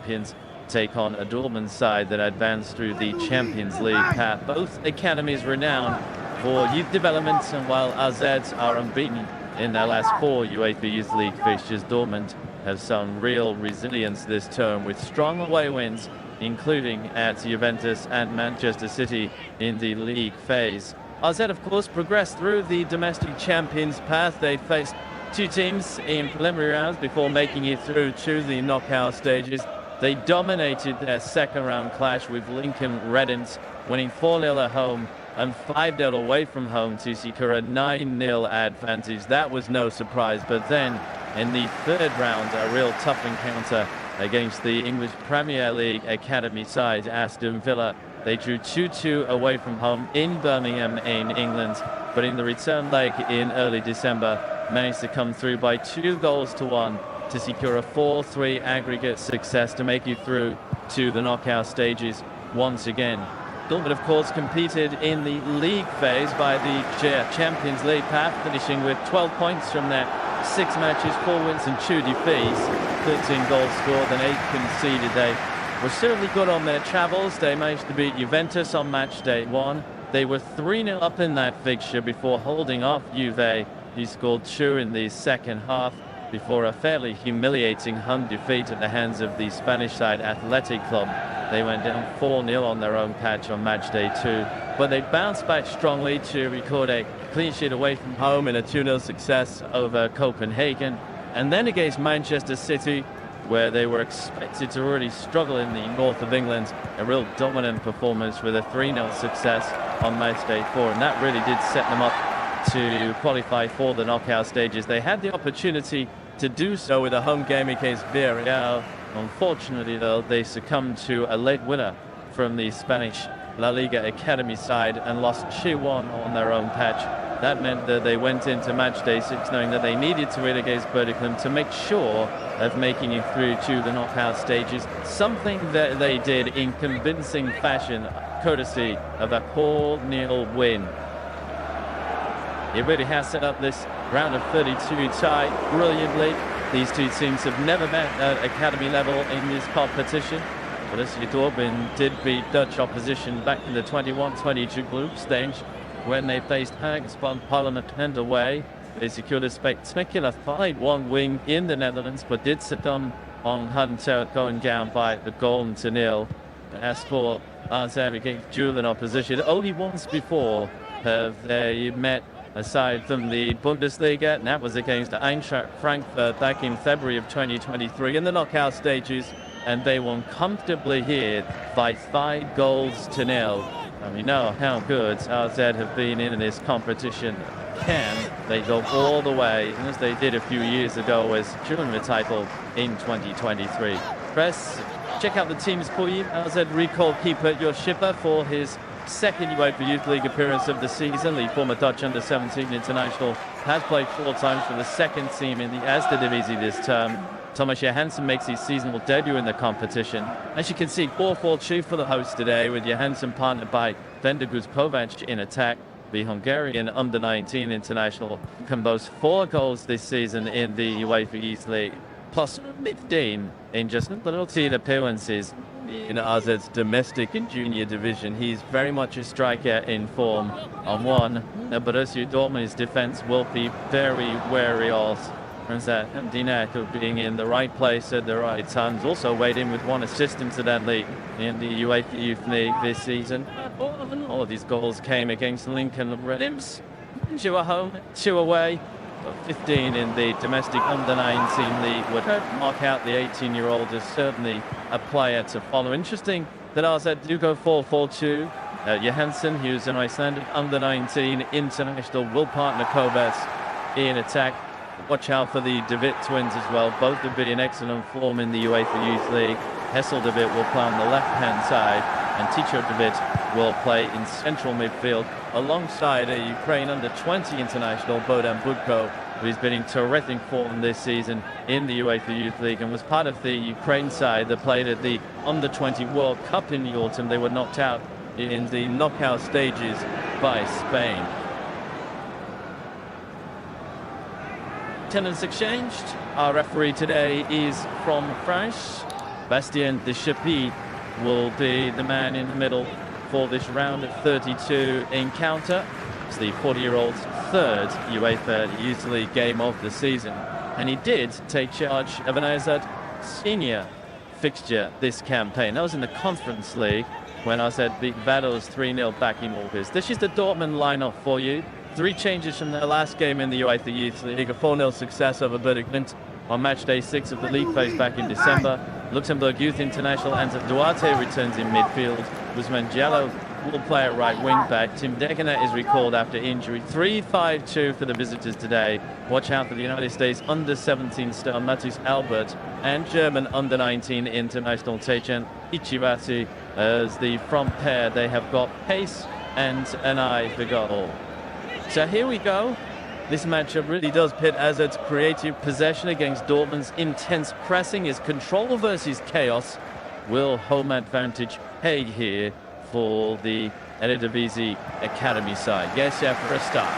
champions take on a Dortmund side that advanced through the Champions League path. Both academies renowned for youth development, and while AZ are unbeaten in their last 4 UEFA Youth League fixtures, Dortmund have shown real resilience this term with strong away wins, including at Juventus and Manchester City in the league phase. AZ, of course, progressed through the domestic champions path. They faced 2 teams in preliminary rounds before making it through to the knockout stages. They dominated their second round clash with Lincoln Redens, winning 4-0 at home and 5-0 away from home to secure a 9-0 advantage. That was no surprise, but then in the third round, a real tough encounter against the English Premier League academy side Aston Villa. They drew 2-2 away from home in Birmingham in England, but in the return leg in early December managed to come through by 2-1 to secure a 4-3 aggregate success to make it through to the knockout stages once again. Dortmund, of course, competed in the league phase by the Champions League path, finishing with 12 points from their 6 matches, 4 wins and 2 defeats, 13 goals scored and 8 conceded. They were certainly good on their travels. They managed to beat Juventus on match day 1. They were 3-0 up in that fixture before holding off Juve, who scored 2 in the second half, before a fairly humiliating home defeat at the hands of the Spanish side Athletic Club. They went down 4-0 on their own patch on match day 2, but they bounced back strongly to record a clean sheet away from home in a 2-0 success over Copenhagen, and then against Manchester City, where they were expected to really struggle in the north of England, a real dominant performance with a 3-0 success on match day 4, and that really did set them up to qualify for the knockout stages. They had the opportunity to do so with a home game against Villarreal. Unfortunately, though, they succumbed to a late winner from the Spanish La Liga Academy side and lost 2-1 on their own patch. That meant that they went into match day 6 knowing that they needed to win against Birmingham to make sure of making it through to the knockout stages, something that they did in convincing fashion, courtesy of a 4-0 win. It really has set up this round of 32 tie brilliantly. These 2 teams have never met at academy level in this competition. Borussia Dortmund did beat Dutch opposition back in the 21-22 group stage when they faced Hags van Parlement away. They secured a spectacular 5-1 win in the Netherlands, but did succumb on Hunter, going down by a 1-0. As for AZ against Julian opposition, only once before have they met aside from the Bundesliga, and that was against Eintracht Frankfurt back in February of 2023 in the knockout stages, and they won comfortably here by 5-0. And we know how good AZ have been in this competition. Can they go all the way, as they did a few years ago, as during the title in 2023? Press, check out the teams for you. AZ recall keeper Jos Schipper for his second UEFA Youth League appearance of the season. The former Dutch under-17 international has played 4 times for the second team in the Eredivisie this term. Thomas Johansson makes his seasonal debut in the competition. As you can see, 4-4-2 for the host today, with Johansson partnered by Vendogus Kovac in attack. The Hungarian under-19 international can boast 4 goals this season in the UEFA Youth League, plus 15 in just 13 appearances in AZ's domestic and junior division. He's very much a striker in form. On one, Borussia Dortmund's defense will be very wary of. Turns out Dinak of being in the right place at the right times. Also weighed in with 1 assist incidentally in the UEFA Youth League this season. All of these goals came against Lincoln Redens. 2 at home, 2 away. 15 in the domestic under-19 league would mark out the 18-year-old as certainly a player to follow. Interesting that AZ do go 4-4-2. Johansson, who's an Icelandic under-19 international, will partner Kovac in attack. Watch out for the De Witt twins as well. Both have been in excellent form in the UEFA Youth League. Hessel De Witt will play on the left-hand side, and Ticho De Witt will play in central midfield alongside a Ukraine under-20 international, Bohdan Budko, who's been in terrific form this season in the UEFA Youth League and was part of the Ukraine side that played at the under-20 World Cup in the autumn. They were knocked out in the knockout stages by Spain. Attendance exchanged. Our referee today is from France. Bastien Deschapie will be the man in the middle for this round of 32 encounter. It's the 40-year-old's third UEFA Youth League game of the season. And he did take charge of an AZ senior fixture this campaign. That was in the Conference League when AZ beat Vaduz 3-0 back in August. This is the Dortmund lineup for you. 3 changes from their last game in the UEFA Youth League. A 4-0 success over Berdiglint on match day 6 of the league phase back in December. Luxembourg Youth International Anza Duarte returns in midfield. Guzman Giallo will play at right wing back. Tim Degener is recalled after injury. 3-5-2 for the visitors today. Watch out for the United States under-17 star Mathis Albert and German under-19 international Teichen Ichibati as the front pair. They have got pace and an eye for goal. So here we go. This matchup really does pit AZ's creative possession against Dortmund's intense pressing. Is control versus chaos. Will home advantage pay here for the Eredivisie Academy side? Yes, yeah, for a start.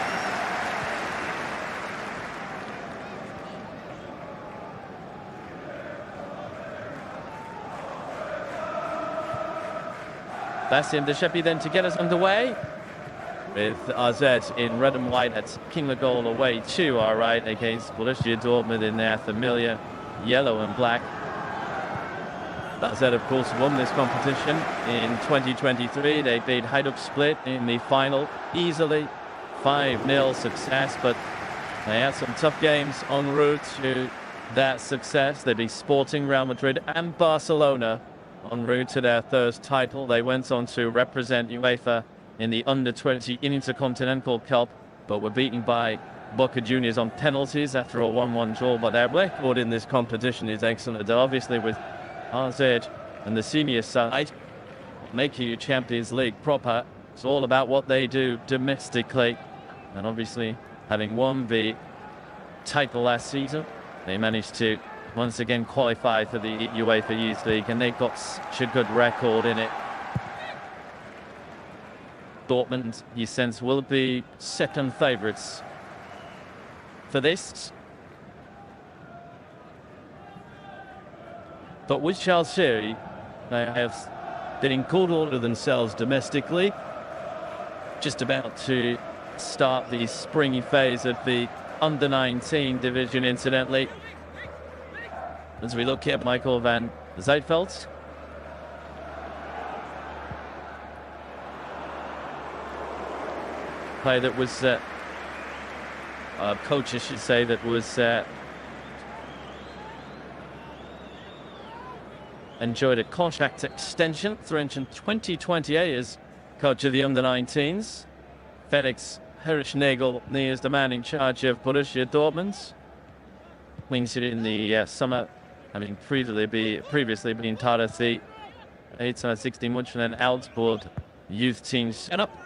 Bastien Deschapie then to get us underway. With AZ in red and white, that's King the goal away too, all right, against Borussia Dortmund in their familiar yellow and black. AZ, of course, won this competition in 2023. They beat Hajduk Split in the final easily. 5-0 success, but they had some tough games en route to that success. They beat Sporting, Real Madrid and Barcelona en route to their third title. They went on to represent UEFA in the Under-20 Intercontinental Cup, but were beaten by Boca Juniors on penalties after a 1-1 draw. But their record in this competition is excellent. Obviously, with AZ and the senior side making you Champions League proper, it's all about what they do domestically. And obviously, having won the title last season, they managed to once again qualify for the UEFA Youth League, and they've got such a good record in it. Dortmund, you sense, will be second favourites for this. But with Chelsea, they have been in good order themselves domestically. Just about to start the springy phase of the under-19 division, incidentally. As we look at Michael van Zijtveld. Play that was coach, I should say, that was enjoyed a contract extension through 2028 as coach of the under-19s. Felix Hirschnagel is the man in charge of Borussia Dortmund. Wings it in the summer, having previously been part of the 1860 München and Augsburg youth teams setup.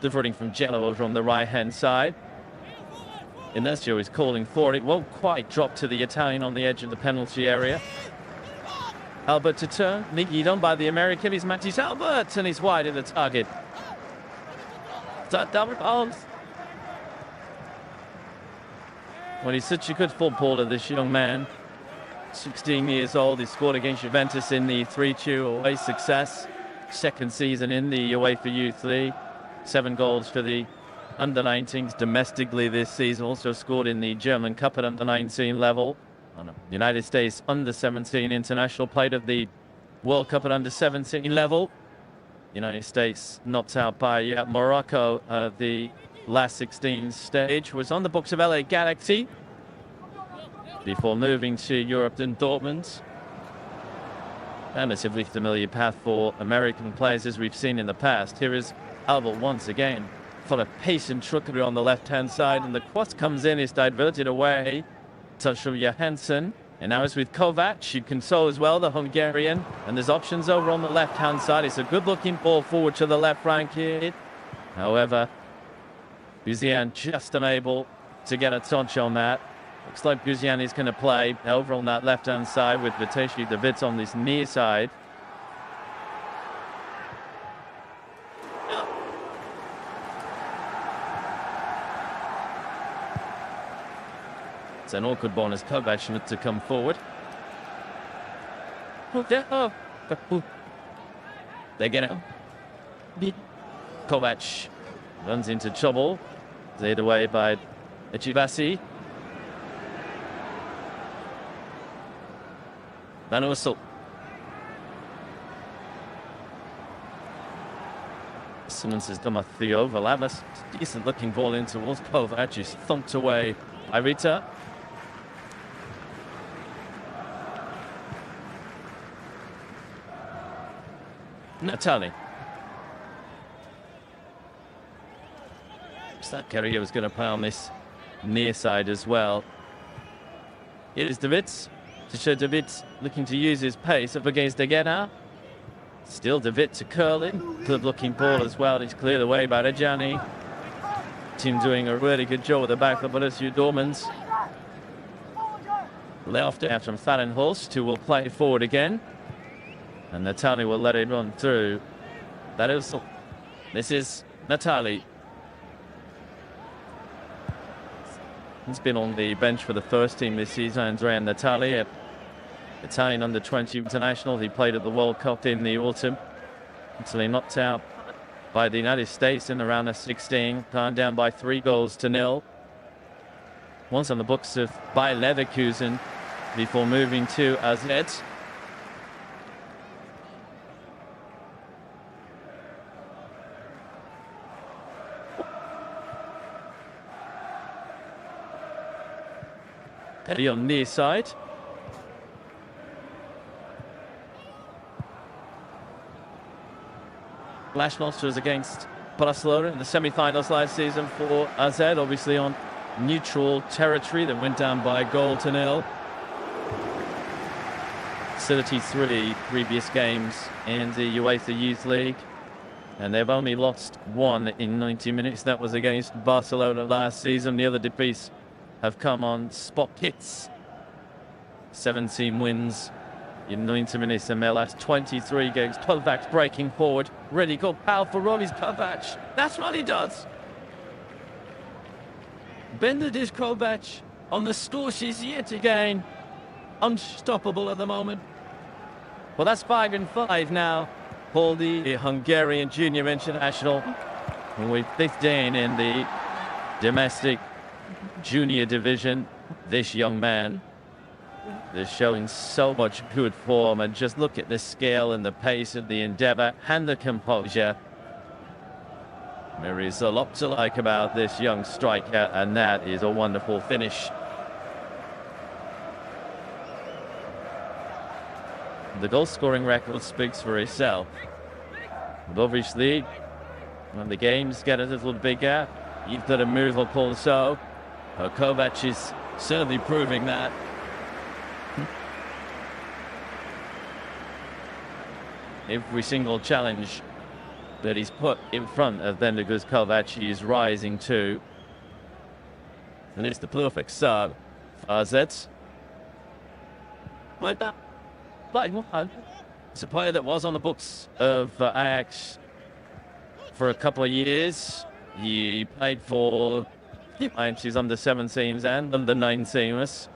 Diverting from Jello over on the right-hand side. Inesio is calling for it. Won't quite drop to the Italian on the edge of the penalty area. Albert to turn. Nicked on by the American. He's Mathis Albert, and he's wide of the target. Double arms. Well, he's such a good footballer, this young man. 16 years old. He scored against Juventus in the 3-2 away success. Second season in the UEFA Youth League. 7 goals for the under-19s domestically this season. Also scored in the German Cup at under-19 level. On a United States under-17 international, played at the World Cup at under-17 level. United States knocked out by Morocco at the last 16 stage. Was on the books of LA Galaxy before moving to Europe and Dortmund. A relatively familiar path for American players as we've seen in the past. Here is Albert once again, full of pace and trickery on the left-hand side, and the cross comes in, is diverted away. Touch from Johansson, and now it's with Kovac. You can saw as well, the Hungarian, and there's options over on the left-hand side. It's a good-looking ball forward to the left flank here. However, Guzian just unable to get a touch on that. Looks like Guzian is going to play over on that left-hand side with Viteshi Davids on this near side. It's an awkward ball as Kovac to come forward. They get it. Kovac runs into trouble. Cleared away by Echivasi. Van Ursel. Simmons has done the overlap. That's a decent looking ball in towards Kovac. Is thumped away by Rita. Natali. That Carrier was going to play on this near side as well. Here is Davids. To show Davids looking to use his pace up against De Gea. Still David to curl in. Good looking ball as well. He's cleared away by Rejani. Team doing a really good job at the back of Borussia Dortmund. Left out from Fallenhorst, who will play forward again. And Natali will let it run through. This is Natali. He's been on the bench for the first team this season. Andrea Natali, Italian under-20 international. He played at the World Cup in the autumn until he knocked out by the United States in the round of 16, gone down by 3-0. Once on the books of Bayer Leverkusen before moving to AZ. Petty on near side. Glasnost was against Barcelona in the semi-finals last season for AZ, obviously on neutral territory. That went down by a 0-0. 33 previous games in the UEFA Youth League, and they've only lost one in 90 minutes. That was against Barcelona last season. The other defeats have come on spot hits. 17 wins in 90 minutes in their last 23 games. Kovac breaking forward. Really good, powerful run is Kovac. That's what he does. Benedict Kovac on the score sheet yet again. Unstoppable at the moment. Well, that's 5-5 now for the Hungarian junior international. And with 15 in the domestic junior division, this young man is showing so much good form, and just look at the scale and the pace of the endeavor and the composure. There is a lot to like about this young striker, and that is a wonderful finish. The goal scoring record speaks for itself. But obviously, when the games get a little bigger, you've got to move up also. Kovac is certainly proving that. Every single challenge that he's put in front of Benedict Kovac, he is rising to. And it's the perfect serve for AZ. Like that. It's a player that was on the books of Ajax for a couple of years. He played for Ajax's under-17s and under-19s.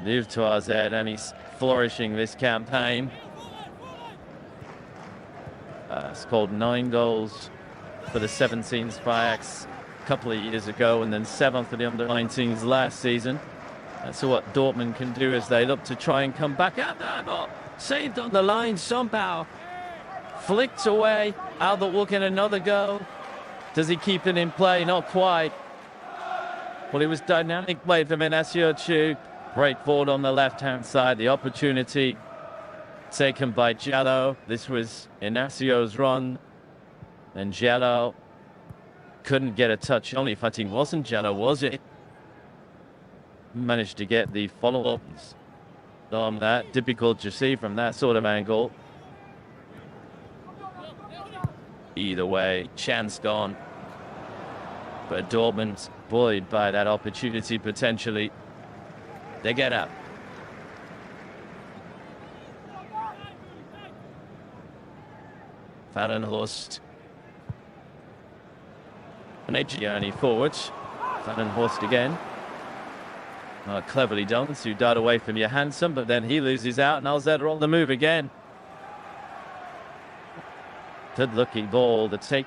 Moved to AZ, and he's flourishing this campaign. Scored 9 goals for the 17s for Ajax a couple of years ago, and then 7 for the under-19s last season. That's what Dortmund can do as they look to try and come back out there, but saved on the line somehow. Flicked away. Albert will get another go. Does he keep it in play? Not quite. Well, it was dynamic play from Inacio Chu. Break forward on the left-hand side. The opportunity taken by Giallo. This was Inacio's run. And Giallo couldn't get a touch on it. In fact, it wasn't Giallo, was it? Managed to get the follow-ups on that. Difficult to see from that sort of angle. Either way, chance gone. But Dortmund buoyed by that opportunity potentially. They get up. Fallenhorst. And Adriani forward. Horst again. Cleverly done to dart away from Johansson, but then he loses out, and Alzed are on the move again. Good-looking ball to take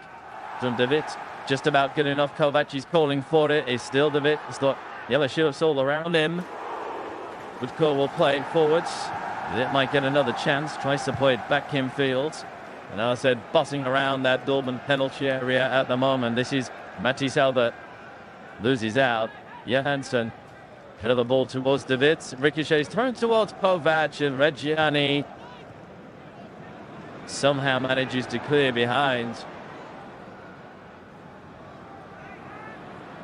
from De Witt. Just about good enough. Kovac is calling for it. It's still De Witt. He's got yellow shirts all around him. Woodcourt will play it forwards. It might get another chance. Tries to play it back in field. And as I said, bossing around that Dortmund penalty area at the moment. This is Matthijs Albert. Loses out. Johansson. Head of the ball towards De Witt. Ricochets thrown towards Kovac, and Reggiani somehow manages to clear behind.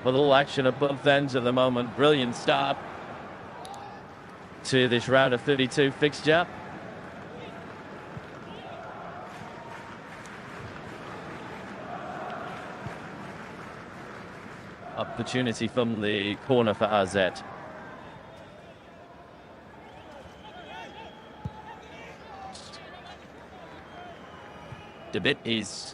With all action at both ends at the moment. Brilliant start to this round of 32 fixture. Opportunity from the corner for AZ. De Witt is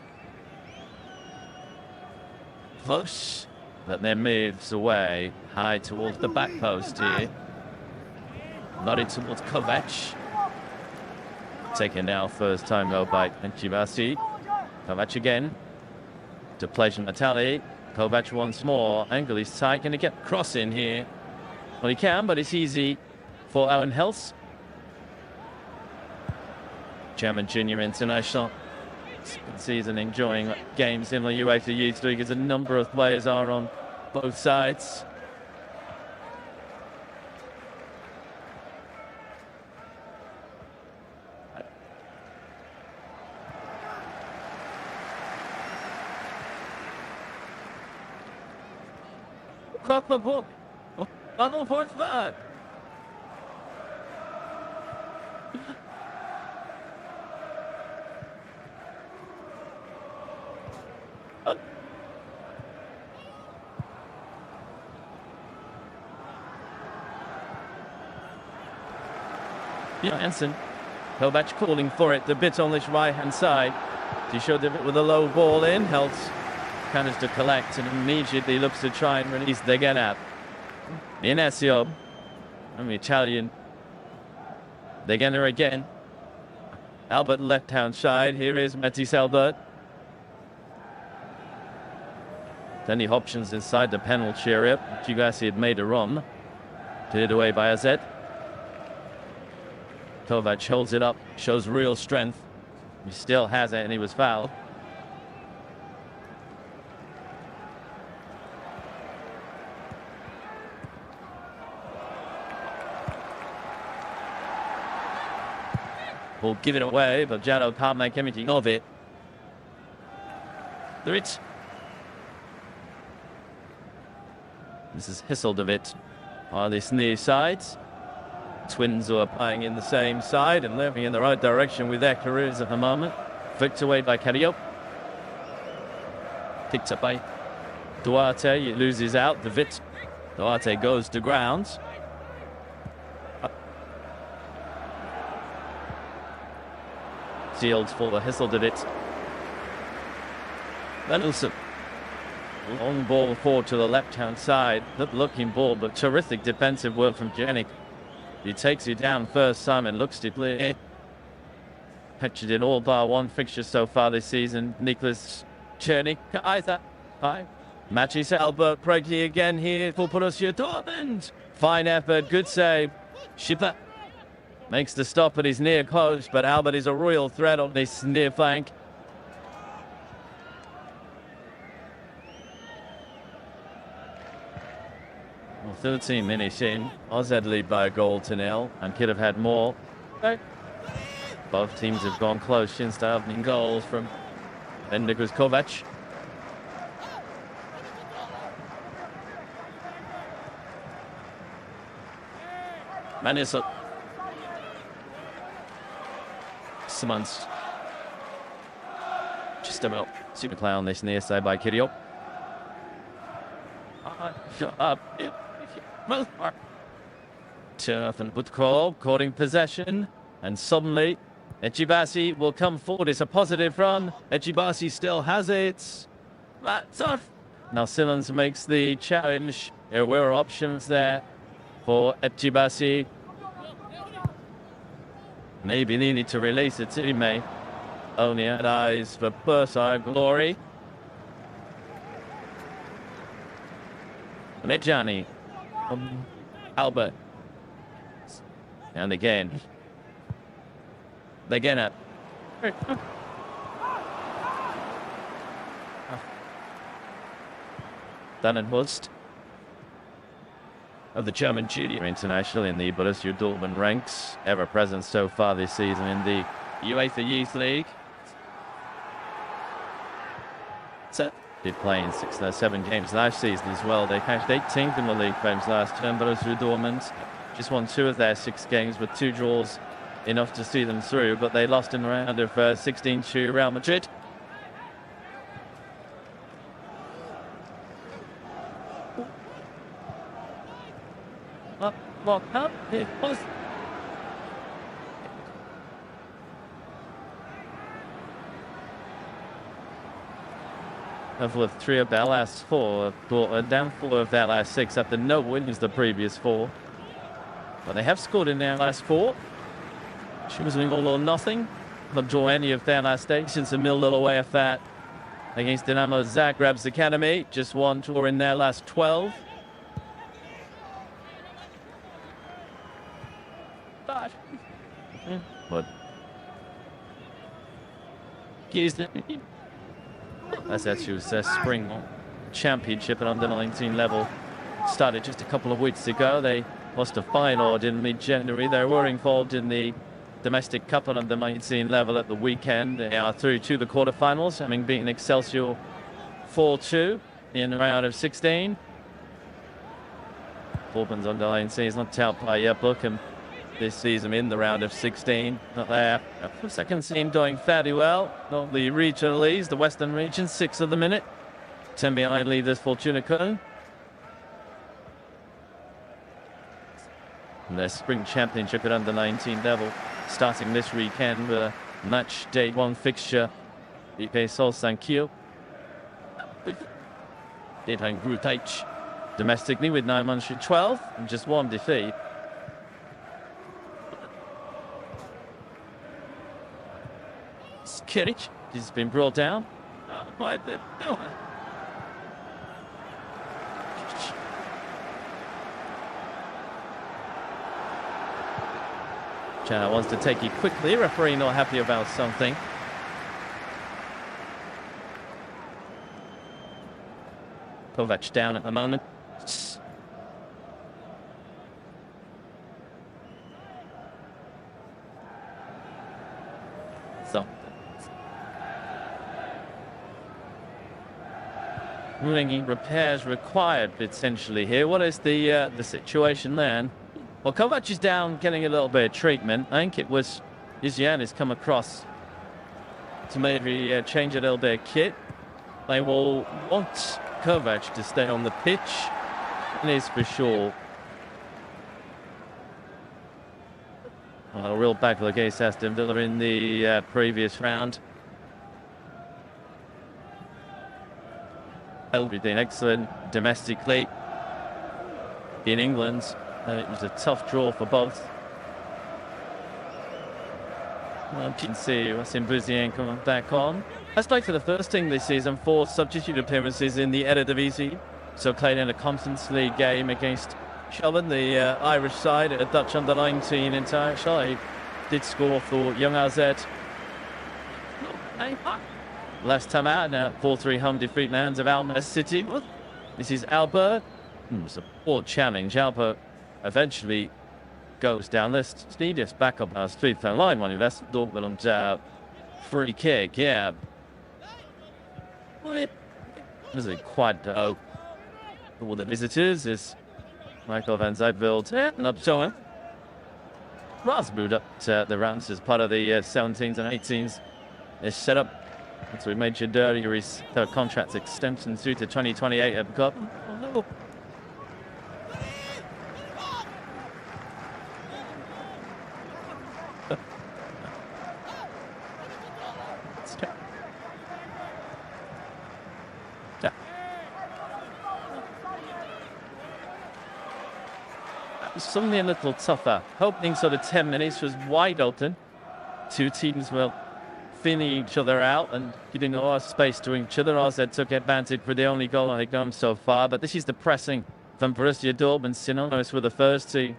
close, but then moves away high towards the back post here. Nodded towards Kovac. Taken now first time though by Echibasi. Kovac again. To Pleasure Natali. Kovac once more. Angle is tight. Can he get cross in here? Well, he can, but it's easy for Owen Hels. German junior international. Season enjoying games in the UEFA Youth League as a number of players are on both sides. Cross the ball. Funnel for third. Johansson. Kovac calling for it. The bit on this right-hand side. He showed it with a low ball in. Hels manages to collect and immediately looks to try and release the Genab. Inesio. And the Italian. The Genner again. Albert left-hand side. Here is Matthijs Albert. Then the options inside the penalty area. Gigasi had made a run. Cleared away by AZ. Kovac holds it up, shows real strength. He still has it, and he was fouled. Will give it away, but Jado can't make anything of it. There it's. This is Hisseldewitt on this near side. Twins who are playing in the same side and moving in the right direction with their careers at the moment. Flicked away by Carrillo. Picked up by Duarte. He loses out. De Witt. Duarte goes to ground. Sealed for the Hisseldewitt. Benelson. Long ball forward to the left-hand side. Good looking ball, but terrific defensive work from Janik. He takes it down first time and looks to play. Pitched in all bar one fixture so far this season. Niklas Czernik. Either. Matthijs Albert Preggy again here for Borussia Dortmund. Fine effort, good save. Schipper makes the stop at his near close, but Albert is a real threat on this near flank. Well, 13 minutes in, AZ lead by a goal to nil, and could have had more. Both teams have gone close since the opening goals from Nicholas Kovac. Manisa. Simons. Just about super play on this near side by Kirill. Shut up. Turf and Woodcourt courting possession, and suddenly Echibasi will come forward. It's a positive run. Echibasi still has it. That's off. Now Simmons makes the challenge. There were options there for Eptibasi. Maybe needed to release it to teammate. Only had eyes for Bursar glory. Lejani. Albert. And again. Again. Dannenhorst of the German junior international in the Borussia Dortmund ranks, ever present so far this season in the UEFA Youth League. So, did play in 7 games last season as well. They finished 18th in the league games last term. Borussia Dortmund just won 2 of their 6 games with 2 draws, enough to see them through, but they lost in the round of 16 to Real Madrid. Up, it was. With 3 of their last 4, down 4 of their last 6 after no wins the previous 4. But they have scored in their last 4. Choosing all or nothing. Not draw any of their last 8 since a 0-0 away at that against Dinamo Zagreb's academy. Just 1 draw in their last 12. But as that was spring championship at under-19 level started just a couple of weeks ago. They lost a Feyenoord in mid-January. They were involved in the domestic cup at under-19 level at the weekend. They are through to the quarterfinals, having beaten Excelsior 4-2 in the round of 16. Dortmund's under-19 is not out by Bookham this season in the round of 16. Not there. Second team doing fairly well. Not the regional leagues, the Western region, 6 of the minute. 10 behind leaders Fortuna Köln. And their spring championship at under-19 level starting this weekend with a match day 1 fixture. IP Sol Sankyo. Deadline Grutage domestically with 912 and just 1 defeat. Kiric has been brought down by the Chana wants to take it quickly. Referee not happy about something. Kovac down at the moment. So ringing repairs required potentially here. What is the situation then? Well, Kovac is down, getting a little bit of treatment. I think it was Izian has come across to maybe change a little bit of kit. They will want Kovac to stay on the pitch. It is for sure. A real battle against Aston Villa in the previous round. Everything excellent domestically in England. It was a tough draw for both. Well, you can see Wassim Bouzien coming back on. Has played for the first team this season, 4 substitute appearances in the Eredivisie. So played in a Conference League game against Shelburne, the Irish side, a Dutch under-19 international. He did score for Young AZ. Last time out, now 4-3 home defeat in the hands of Alkmaar City. This is Albert. It's a poor challenge. Albert eventually goes down. Let's see this back up our street fan line one. That's Dortmund free kick. Yeah. This is a quad for the visitors. Is Michael van Zijtveld and up showing. Ross moved up to the rounds as part of the 17s and 18s. Is set up. As we mentioned earlier, his third contract extension through to 2028 at the Cup. Oh, no. suddenly a little tougher. Opening sort of 10 minutes was wide open. Two teams were thinning each other out and giving a lot of space to each other. AZ took advantage for the only goal they've done so far, but this is the pressing from Borussia Dortmund, synonymous with the first team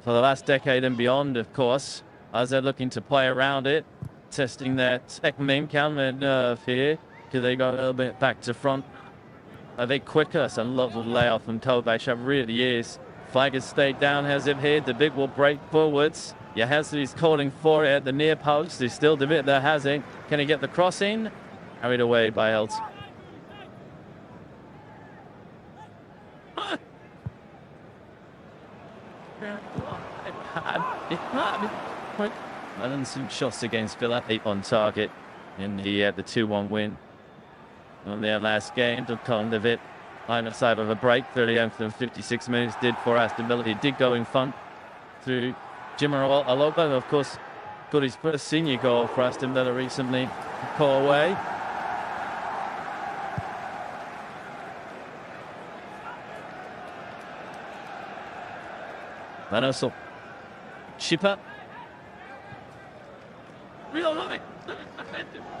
for the last decade and beyond, of course. AZ looking to play around it, testing their technique and their nerve here, because they got a little bit back to front. Are they quicker? It's a lovely layoff from Kovac. It really is. Flag has stayed down, has it here? The big will break forwards. Yazdi's calling for it at the near post. He's still David there, has it? Can he get the cross in? Carried away by Elt. And some shots against Villa, 8 on target in the 2-1 win on their last game. To come of it, line of sight of a break. 38th and 56 minutes did for Aston Villa. He did go in front through Jimmer Aloba, of course, got his first senior goal for Aston Villa recently. Call away. Van Ussel. Schipper.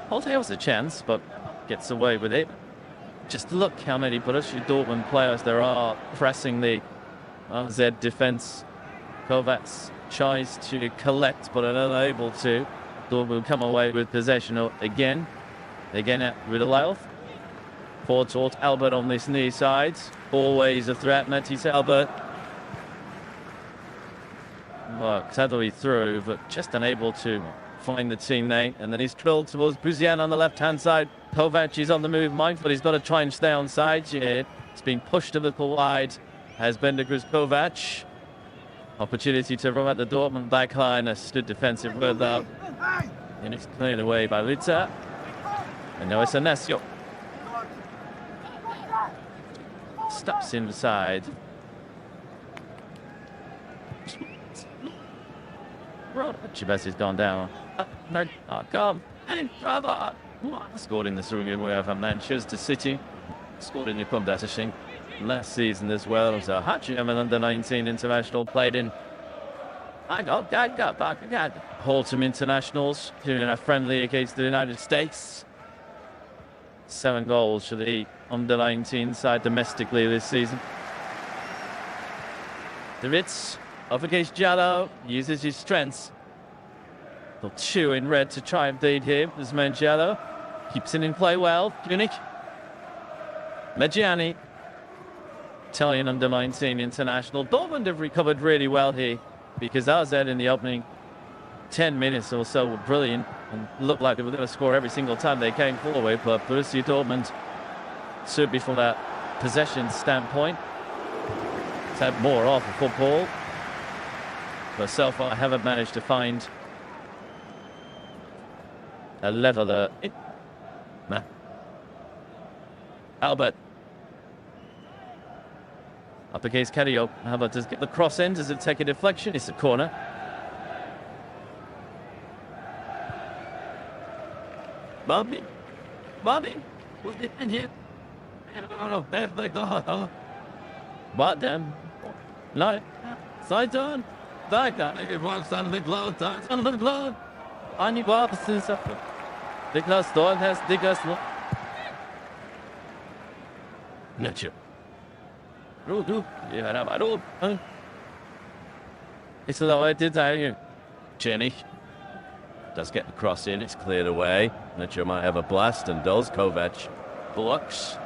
Holte has a chance, but gets away with it. Just look how many Borussia Dortmund players there are pressing the AZ defence. Kovac tries to collect, but unable to. Dortmund will come away with possession again. Again at Ridderlauf. Forward towards Albert on this near side. Always a threat, Matisse Albert. Well, sadly through, but just unable to find the teammate. And then he's drilled towards Buzian on the left-hand side. Kovac is on the move, mindful he's got to try and stay on side here. It's been pushed a little wide as Bendegruz Kovac. Opportunity to run at the Dortmund back line. A stood defensive with up. And it's cleared away by Lutzer. And now it's Anasio. Stops inside. Chibes has gone down. No, come. Brother. Scored in the Surugui from Manchester City. Scored in the Club d'Attaché last season as well. So Hatcham, an under-19 international, played in Haltom internationals, doing a friendly against the United States. 7 goals for the under-19 side domestically this season. De Ritz up against Jallo, uses his strengths. Little 2 in red to try and beat him. This man Jallo keeps it in play well. Munich. Meggiani. Italian under-19 international. Dortmund have recovered really well here because AZ in the opening 10 minutes or so were brilliant and looked like they were going to score every single time they came forward. But Borussia Dortmund, certainly from that possession standpoint, has had more off the football. But so far, I haven't managed to find a leveler. Nah. Albert. Up against Carrillo. Albert does get the cross in. Does it take a deflection? It's a corner. Bobby. What's it in here? What then? No. Side on. Back on. It wants on the glow. On the glow. On the glow. Niklas Dorn has Niklas. Nacho. It's a low idea, don't Jenny does get the cross in, it's cleared away. Nacho might have a blast and does. Kovac blocks.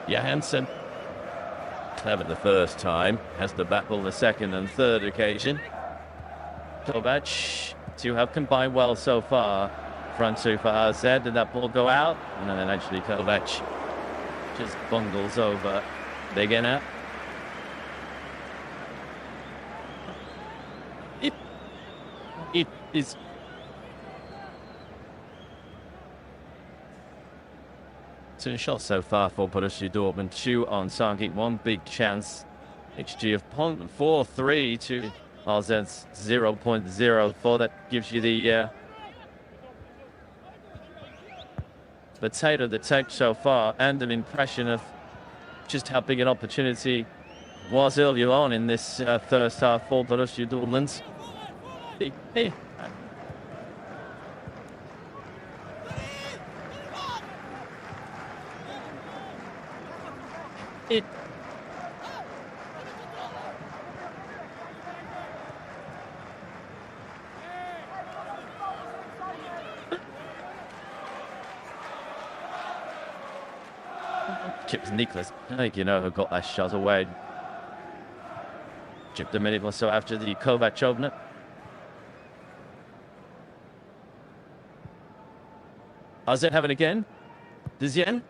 Johansson, clever the first time, has to battle the second and third occasion. Kovac, 2 have combined well so far. Front 2 for AZ, did that ball go out? And then actually Kovac just bungles over Begena. It is. Two shots so far for Borussia Dortmund, 2 on target, 1 big chance. XG of 0.43 to AZ's 0.04. That gives you the potato the take so far, and an impression of just how big an opportunity was earlier on in this first half for Borussia Dortmund. Hey. It. Chips Nicholas, I think you know who got that shot away. Chipped a minute or so after the Kovac opener. AZ have it again. Dizien.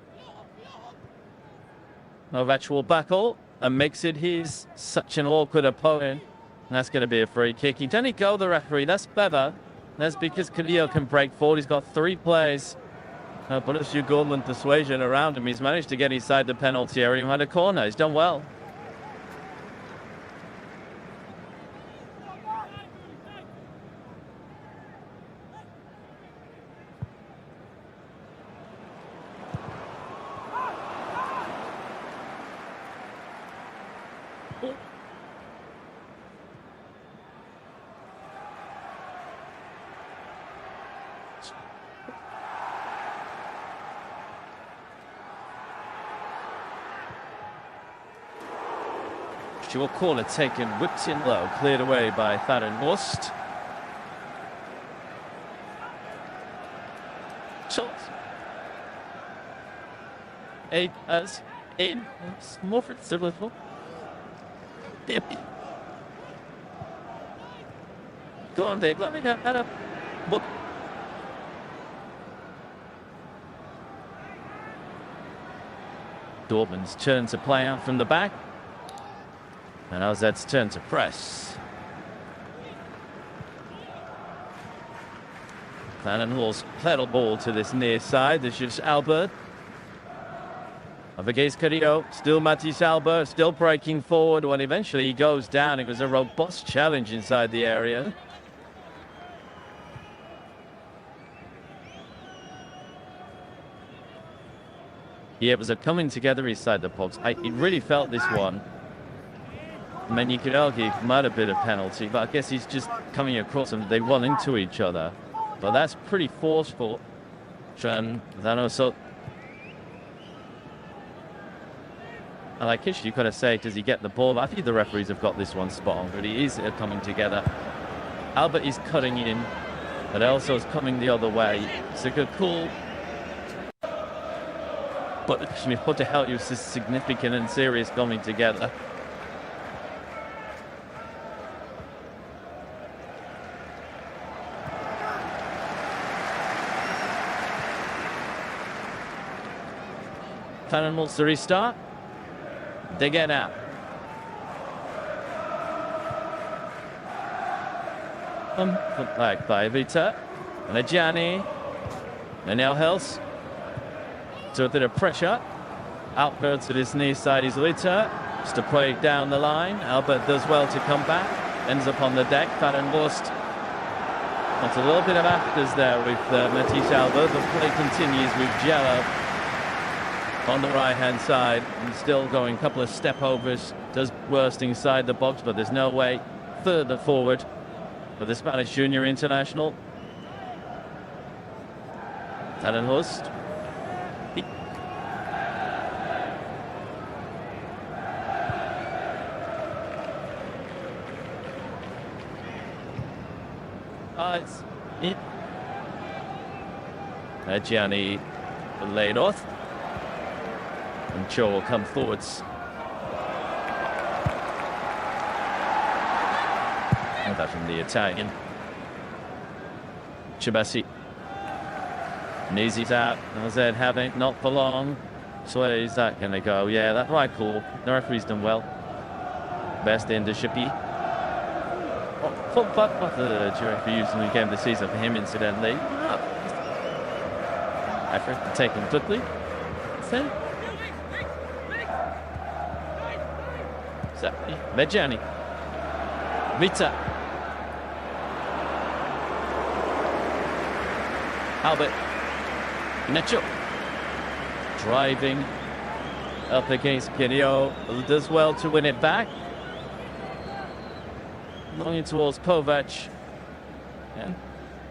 Kovac will backle and makes it his. Such an awkward opponent. And that's going to be a free kick. He didn't go the referee. That's clever. That's because Cadillo can break forward. He's got 3 plays. Borussia Dortmund persuasion around him. He's managed to get inside the penalty area. He had a corner. He's done well. Your corner taken, whipped in low, cleared away by Farenhorst. Shot. Eight as in more for the little. Go on, Dave. Let me have that up. Look. Dortmund's turn to play out from the back. And AZ's turn to press. Farenhorst pedal ball to this near side. This is Albert. Up against Carrillo. Still Matisse Albert. Still breaking forward. When eventually he goes down, it was a robust challenge inside the area. Yeah, it was a coming together inside the box. He really felt this one. I mean, you could argue it might have been a penalty, but I guess he's just coming across and they run into each other. But that's pretty forceful. And then also, I like it. You got to say, does he get the ball? I think the referees have got this one spot on, but he is coming together. Albert is cutting in, but also is coming the other way. It's a good call. But what the hell, it was just significant and serious coming together. Farenhorst to restart. They get out. Back by Vita. And a Gianni. And now Hels. So a bit of pressure. Albert to his knee side is Litter. Just to play down the line. Albert does well to come back. Ends up on the deck. Farenhorst. Wants a little bit of afters there with Matisse Albert. The play continues with Jello on the right-hand side, and still going a couple of step overs, does worst inside the box, but there's no way further forward for the Spanish junior international. Farenhorst. It's it. Gianni laid off. And Cho will come forwards. And that from the Italian. Chibasi. Knees out. AZ having not for long. So where is that going to go? Yeah, that right call. The referee's done well. Best in the Shippy. What the referee used in the game this season for him, incidentally. Effort taken quickly. So. Medjani. Vita. Albert. Necho. Driving up against Kinio. Does well to win it back. Longing towards Kovac. And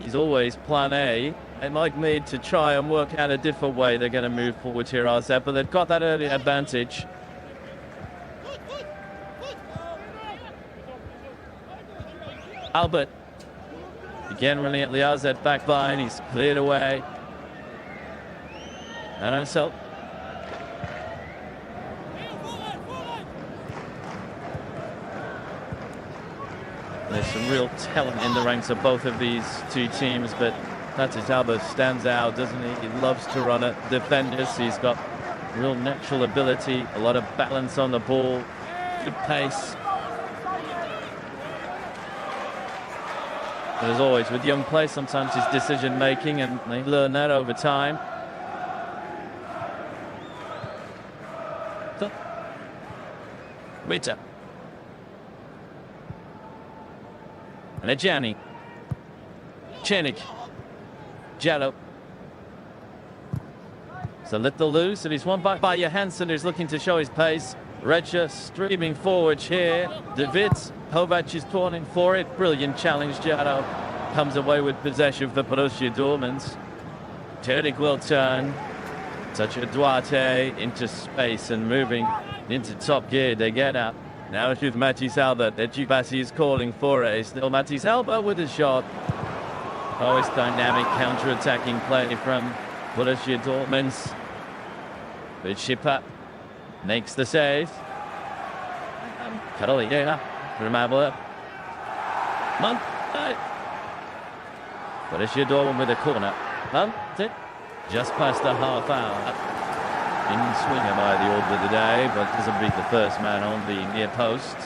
he's always plan A. They might need to try and work out a different way they're going to move forward here, AZ, but they've got that early advantage. Albert. Again running at the AZ back line. He's cleared away. And so there's some real talent in the ranks of both of these two teams, but Matis Albert stands out, doesn't he? He loves to run at defenders. He's got real natural ability, a lot of balance on the ball, good pace. But as always, with young players, sometimes his decision making, and they learn that over time. Rita. And Ajani. Chenik. Jallo. It's a little loose, and he's won back by Johansson, who's looking to show his pace. Regia streaming forward here. David Kovac is turning for it. Brilliant challenge. Jallo comes away with possession for Borussia Dortmund. Turnik will turn. Touch of Duarte into space and moving into top gear. They get up. Now it's with Matis Albert. Ejibasi is calling for it. It's still Matis Albert with a shot. Always dynamic counter-attacking play from Borussia Dortmund. But Schipper makes the save. Carolina from Abler. Borussia Dortmund with a corner. Just past the half hour. In swinger by the order of the day, but doesn't beat the first man on the near post.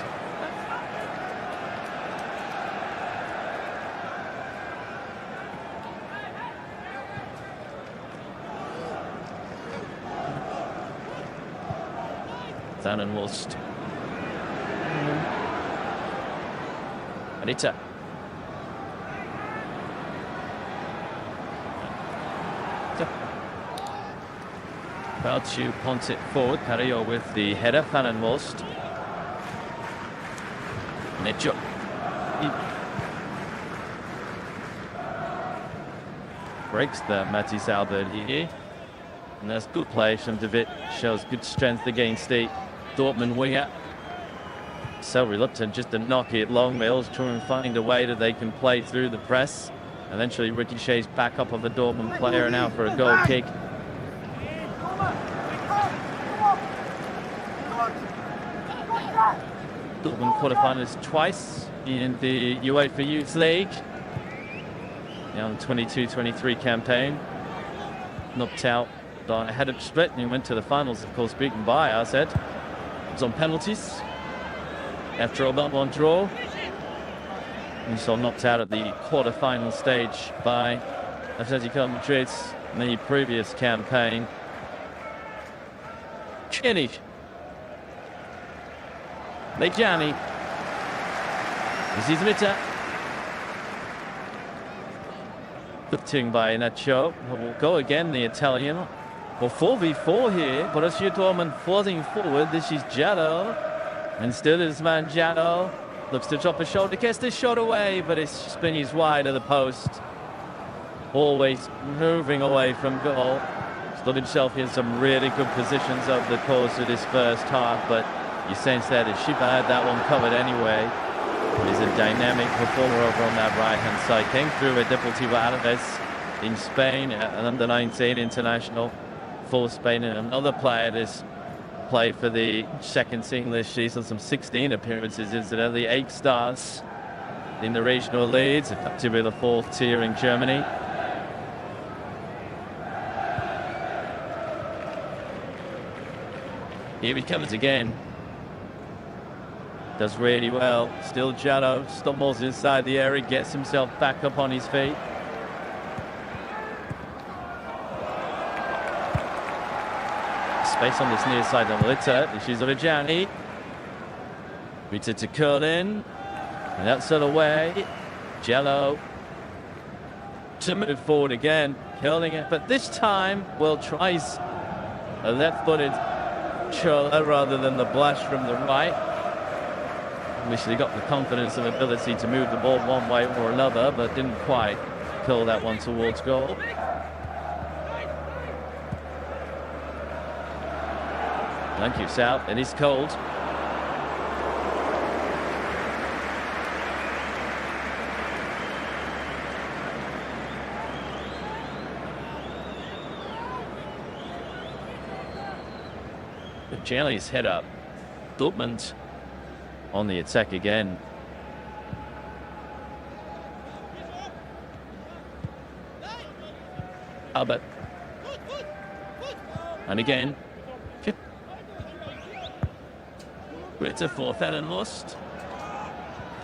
Tannenwurst. Anita. About to punt it forward. Carrillo with the header. Tannenwurst. Necho. Breaks the Matis Albert here. And that's good play from David. Shows good strength against the Dortmund winger. So reluctant just to knock it long. Mills try and find a way that they can play through the press. Eventually ricochets back up of the Dortmund player, now for a goal kick. Dortmund quarterfinalists twice in the UEFA Youth League. The 22-23 campaign. Knocked out by ahead of split, and he went to the finals, of course, beaten by AZ. It was on penalties after a 1-1 draw. And so knocked out at the quarter-final stage by Atletico Madrid in the previous campaign. Chinny. Lejani. This is Mitter. Lifting by Nacho. Will go again, the Italian. Well, 4v4 here. Borussia Dortmund flooding forward. This is Jallo. And still is man Jallo. Looks to drop a shoulder. Gets this shot away, but it's spinnies wide of the post. Always moving away from goal. Stood himself in some really good positions over the course of this first half, but you sense that if Schipper had that one covered anyway. He's a dynamic performer over on that right-hand side. Came through with Deportivo Alaves in Spain, an under-19 international for Spain, and another player that's played for the second team this season, some 16 appearances, incidentally, 8 starts in the regional leagues, effectively the 4th tier in Germany. Here he comes again. Does really well. Still Jallo stumbles inside the area, gets himself back up on his feet. Space on this near side on Litter. This is Orejani. Rita to curl in. And that's the way. Jallo to move forward again. Curling it. But this time, well, tries a left-footed Chola rather than the blast from the right. Initially got the confidence and ability to move the ball one way or another, but didn't quite pull that one towards goal. Thank you, Sal. It is cold. Jelly's head up. Dortmund on the attack again. Albert. And again. Ritter for Lost.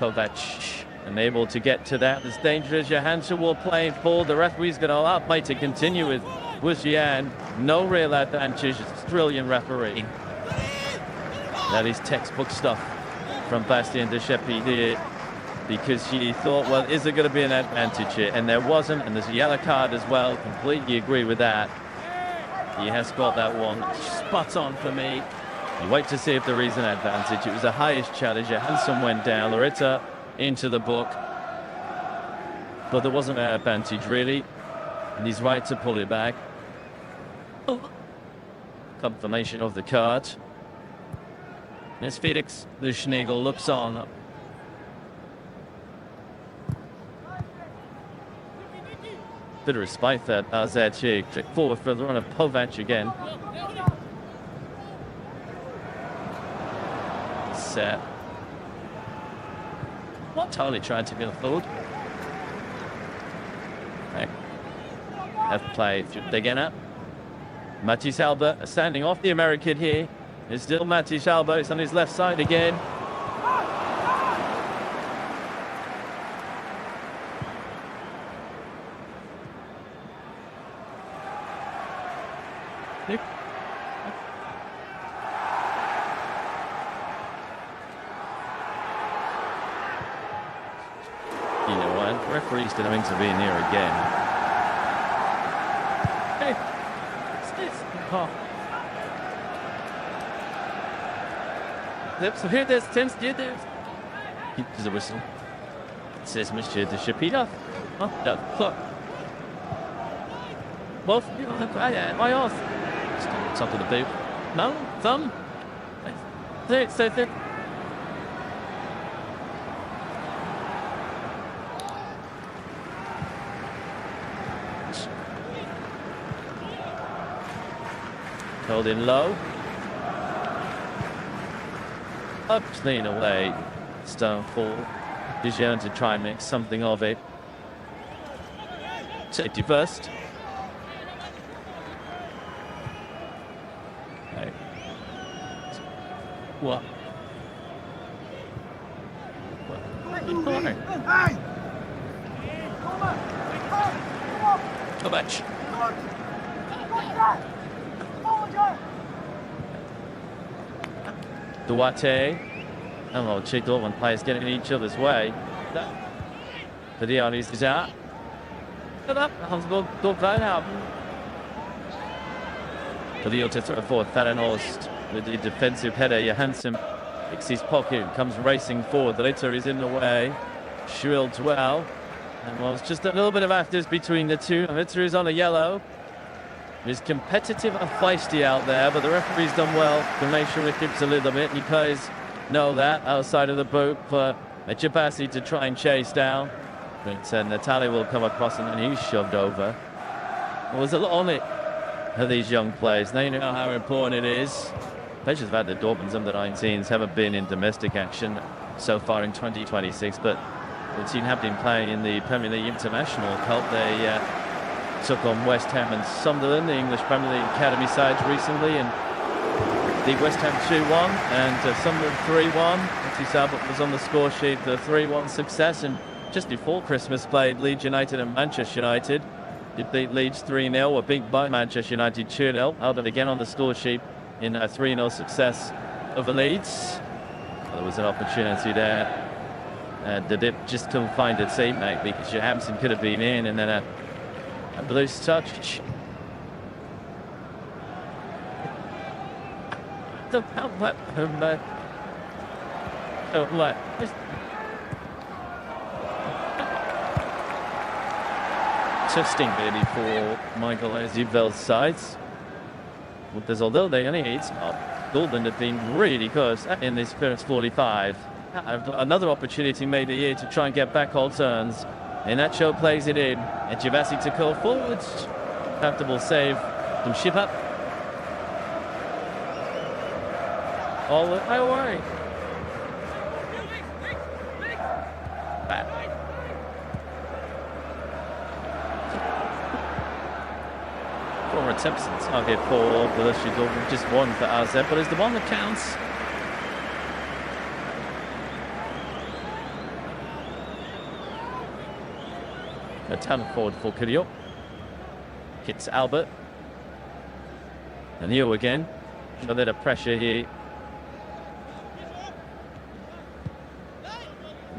Kovac unable to get to that. It's dangerous. Johansson will play full. The referee's going to allow play to continue with Wujian. No real advantage. Brilliant referee. That is textbook stuff from Bastien de Chapelier, because she thought, well, is there going to be an advantage here? And there wasn't, and there's a yellow card as well. Completely agree with that. He has got that one spot on for me. You wait to see if there is an advantage. It was the highest challenge. Hansen went down, Loretta into the book. But there wasn't an advantage, really. And he's right to pull it back. Confirmation of the card. As Felix the Schneegel looks on. Bit of respite that Azad click forward for the run of Kovac again. Set. Not totally trying to go forward. Have play through Degena. Matis Alba standing off the American here. It's still Matis Alba. It's on his left side again. You know what? The referee's going to intervene here again. Hey. Oh. So here there's 10 students. There's a whistle. It says Monsieur de Chapelier. Oh, no, look. Both, why off? Top of the boot. No, thumb. So held in low. Up, clean away. Stonefall. Dijon to try and make something of it. Safety first. Okay. What? Good corner. Kovac. Duarte. Oh, Chick Dortmund players getting in each other's way. The Dionis is out. Shut up. Hansburg Dortmund out. For the to throw forward. Fahrenhorst with the defensive header. Johansson picks his pocket. Comes racing forward. The Ritter is in the way. Schrills well. And well, it's just a little bit of afters between the two. Ritter is on a yellow. He's competitive and feisty out there, but the referee's done well to make sure it keeps a little bit. You guys know that outside of the boot for Chapasi to try and chase down. But Natali will come across and then he's shoved over. Well, there's a lot on it for these young players. They know how important it is. Especially the fact that Dortmund's under-19s haven't been in domestic action so far in 2026, but the team have been playing in the Premier League International Cup. They took on West Ham and Sunderland, the English Premier League Academy sides recently, and the West Ham 2-1 and Sunderland 3-1. Matis Albert was on the score sheet, the 3-1 success, and just before Christmas played Leeds United and Manchester United. They beat Leeds 3-0, were beat by Manchester United 2-0. Albert again on the score sheet in a 3-0 success over Leeds. Well, there was an opportunity there. The dip just couldn't find its teammate because Johansson could have been in, and then a loose touch. the outlet. Outlet. Testing really for Michael Ezivell's sides. Although they only need Dortmund have been really good in this first 45. Another opportunity maybe here to try and get back all turns. And Nacho plays it in. And Gervasi to go forwards. Comfortable save from Schipper. All the way. Four attempts on target for Borussia Dortmund, just one for AZ, but it's the one that counts. A talent forward for Kirill. Hits Albert. And Hugh again. A bit of pressure here.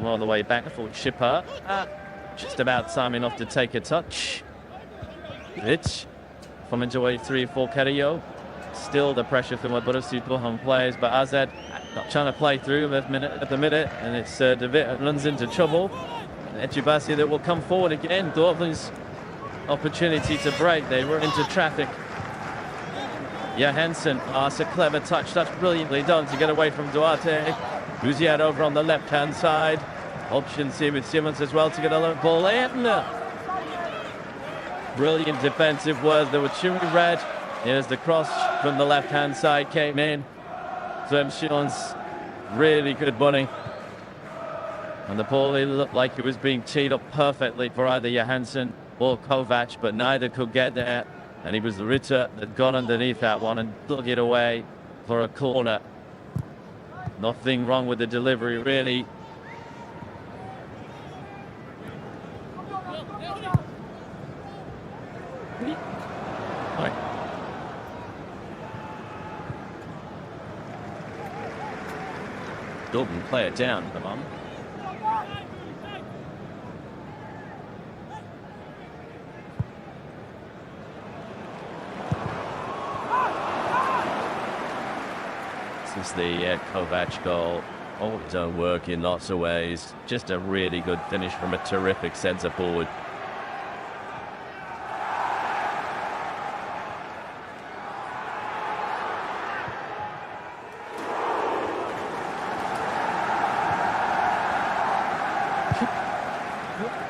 All the way back for Schipper. Just about time enough to take a touch. Rich. From away 3 for Kirill. Still the pressure from what Borussia Dortmund players, but AZ not trying to play through at the minute, and it's De Witt runs into trouble. Echibasi that will come forward again. Dortmund's opportunity to break. They were into traffic. Johansson, it's a clever touch. That's brilliantly done to get away from Duarte. Buziad over on the left-hand side. Options here with Simmons as well to get a low ball in. Brilliant defensive work. They were chewing red. Here's the cross from the left-hand side. Came in. Sean's really good bunny. And the ball looked like it was being teed up perfectly for either Johansson or Kovac, but neither could get there. And it was Ritter that got underneath that one and dug it away for a corner. Nothing wrong with the delivery, really. Dortmund play it down for the moment. This is the Kovac goal. Always own work in lots of ways. Just a really good finish from a terrific centre forward.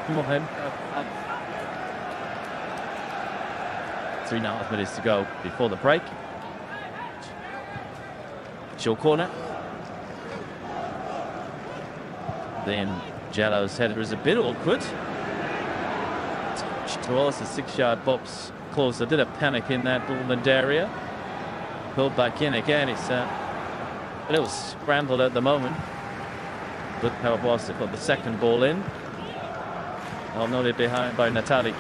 Come on, 3.5 minutes to go before the break. Short corner. Then Jallo's header is a bit awkward. Towards the 6-yard box close. A bit of panic in that Dortmund area. Pulled back in again. It's a little scrambled at the moment. Look how it was to put the second ball in. Noted behind by Natali.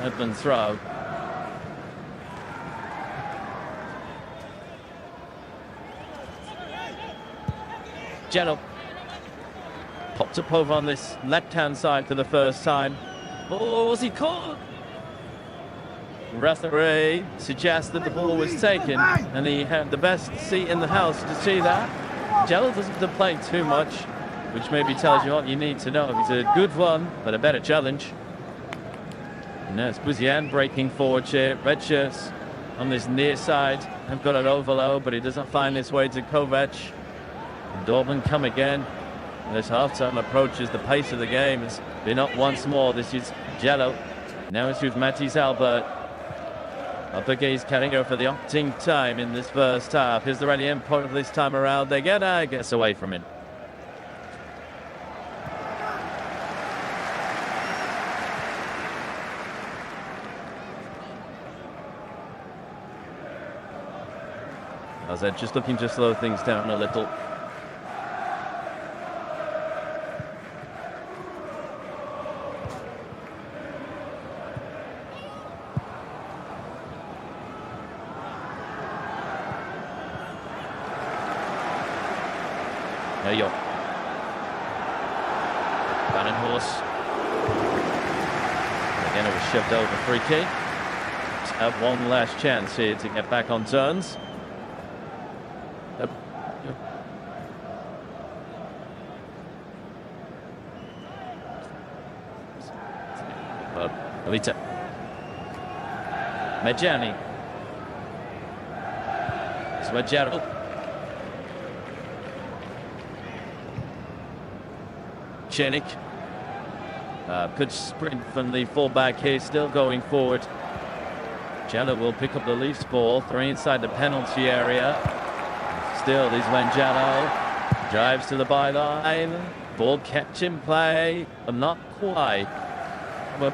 Open throw. Jello popped up over on this left-hand side for the first time. Oh, was he caught? Referee suggests that the ball was taken, and he had the best seat in the house to see that. Jello doesn't have to play too much, which maybe tells you what you need to know. It's a good one, but a better challenge. And there's Buzian breaking forward here. Red shirts on this near side have got an overload, but he doesn't find his way to Kovac. And Dortmund come again. And as halftime approaches, the pace of the game has been up once more. This is Jello. Now it's with Matisse Albert. Up against Carringer for the umpteenth time in this first half. Here's the ready end point this time around. They gets away from him. Just looking to slow things down a little. There you go. Van and Horse. Again, it was shoved over free kick. have one last chance here to get back on turns. Alita. Medjani. Swagero. Chenik. Good sprint from the fullback here, still going forward. Jello will pick up the Leafs ball, 3 inside the penalty area. Still, this when Jello drives to the byline. Ball catch in play, but not quite. Well,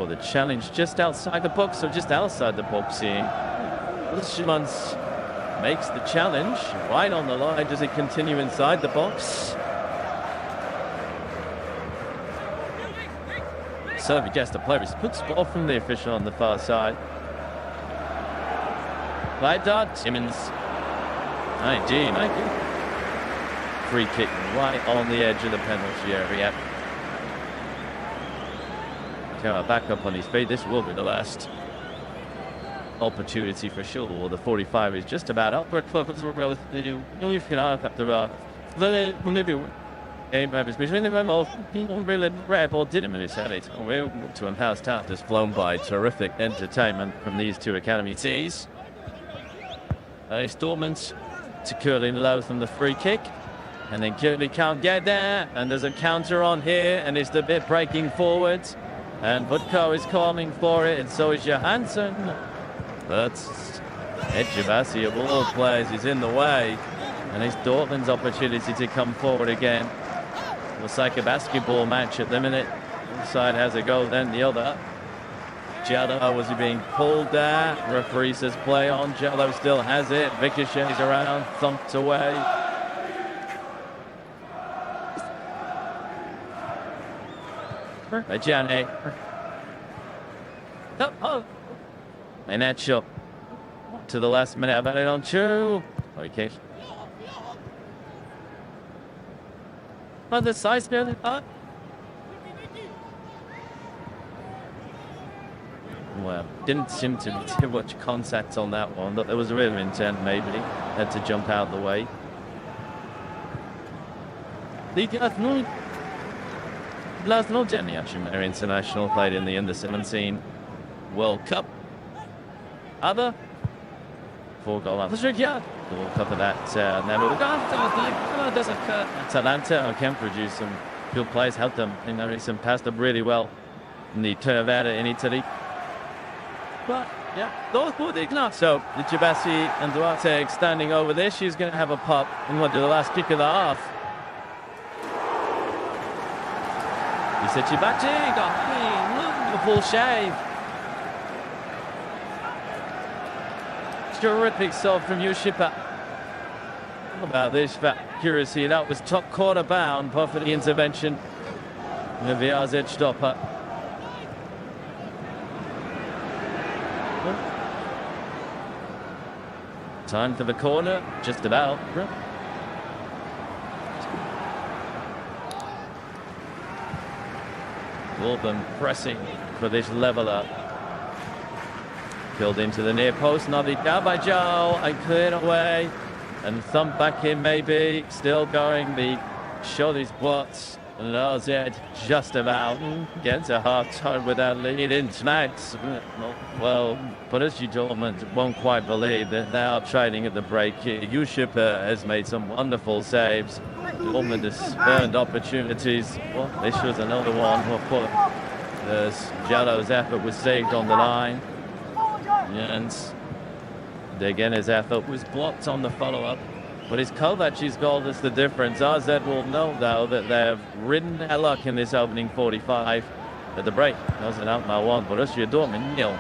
the challenge just outside the box, or just outside the box here. Schmans makes the challenge right on the line. Does it continue inside the box? Serve against the player. Puts ball from the official on the far side. By Dart Timmins. 19. Free kick right on the edge of the penalty area. Back up on his feet. This will be the last opportunity for sure. Well, the 45 is just about up. To House Town has flown by. Terrific entertainment from these two academy teams. It's Dortmund to Curly low from the free kick. And then Curly can't get there. And there's a counter on here. And it's the bit breaking forwards. And Butko is calling for it, and so is Johansson. But Ejibasi, of all players, is in the way. And it's Dortmund's opportunity to come forward again. It looks like a basketball match at the minute. One side has a goal, then the other. Jello, was he being pulled there? Referee says play on. Jello still has it. Victor Shea's around, thumped away. Medjani. And that shot to the last minute. About it on 2. Okay. The size barely up. Well, didn't seem to be too much contact on that one, but there was a bit of intent maybe. Had to jump out of the way. Jenny Ashimere International played in the Under-17 World Cup. Other 4 goal on the World Cup of that. Atalanta can produce some good players, help them. Some passed them really well in the Tervera in Italy. But yeah, those were not. So the Jabassi and Duarte standing over there. She's going to have a pop in the last kick of the half. He said Chibachi got the full shave. Terrific solve from Yushipa. How about this for accuracy? That was top quarter bound, but for the intervention. Navia's edge stopper. Time for the corner, just about. Dortmund pressing for this leveler. Killed into the near post. Navi down by Joe and cleared away. And thump back in maybe. Still going. The shot is blocked. And RZ just about gets a half time with that lead in tonight. Well, but as you Dortmund won't quite believe that they are trading at the break here. Yushipa has made some wonderful saves. Dortmund has spurned opportunities. Well, this was another one. As Jallo's effort was saved on the line. And again, his effort was blocked on the follow-up. But it's Kovac's goal that's the difference. RZ will know, though, that they've ridden their luck in this opening 45. At the break, doesn't Alkmaar 1, Borussia Dortmund 0.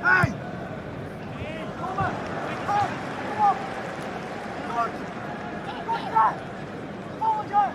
Hey! Kom maar! Kom op! Goed! Goed daar! Volgend jaar!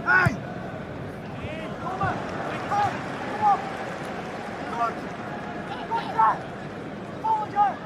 Hey! Kom maar! Hey! Kom op! Goed! Goed daar! Volgend jaar!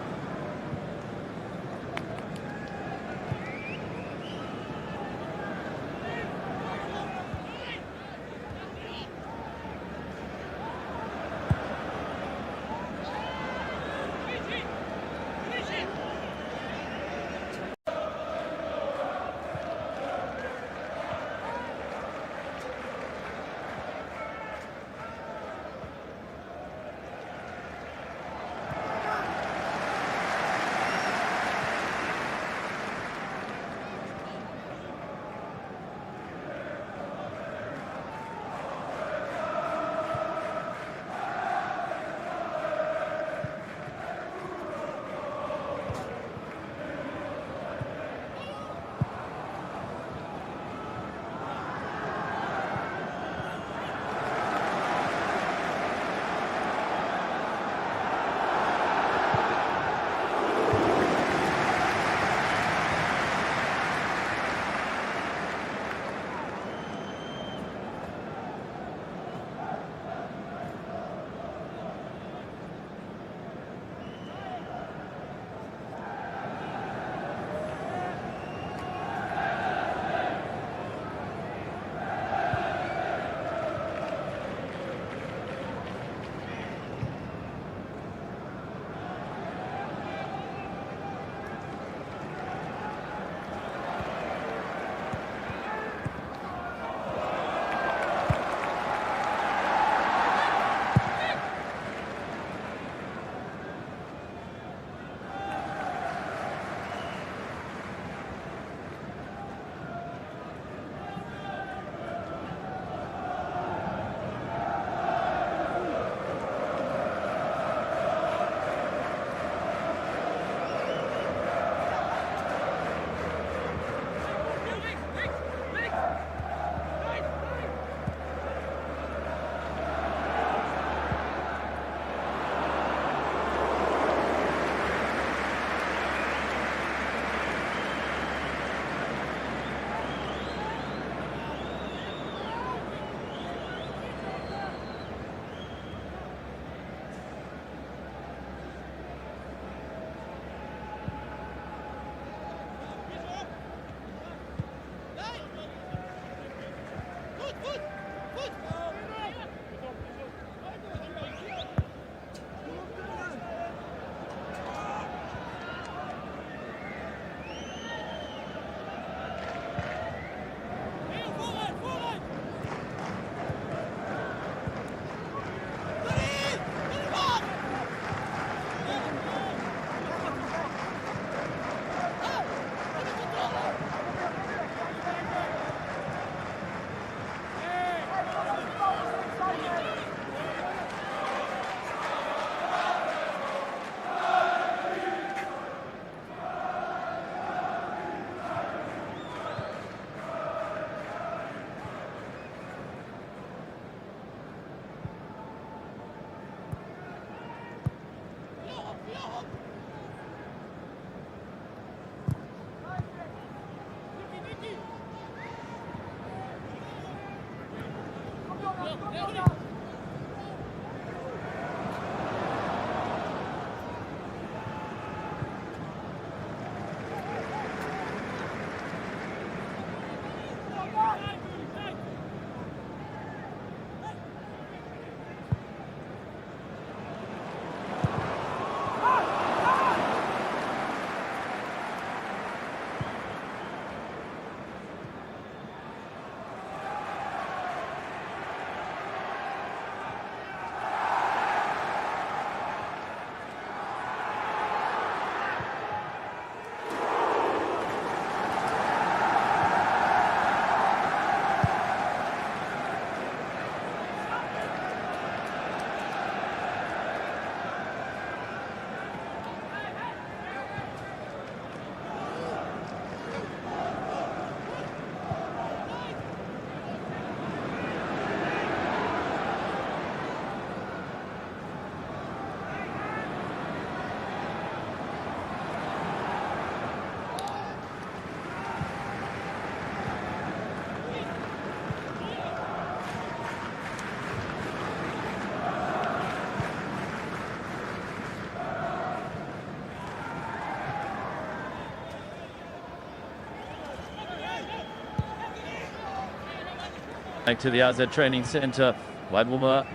back to the AZ training centre. Weidwurmer